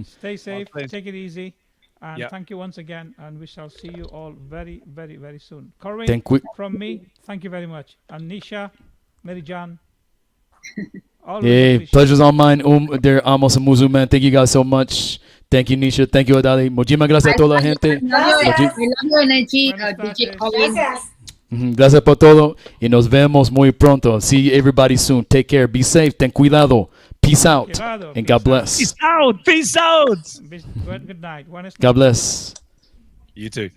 Stay safe. pleasure. Take it easy. And Yeah. thank you once again. And we shall see you all very, very, very soon. Corwin, Thank you. from me, thank you very much. And Nisha, Mary Jan. always Hey, appreciate pleasure's all mine. There, Amos and Musu, man. Thank you guys so much. Thank you, Nisha. Thank you, Adaly. Muchísimas gracias a toda la gente. I love Gracias. your energy, Buenas DJ tardes. Colin. Gracias. Gracias por todo y nos vemos muy pronto. See everybody soon. Take care. Be safe. Ten cuidado. Peace out. Cuidado, And peace God out. bless. Peace out. Peace out. Good night. Buenas God bless. You too.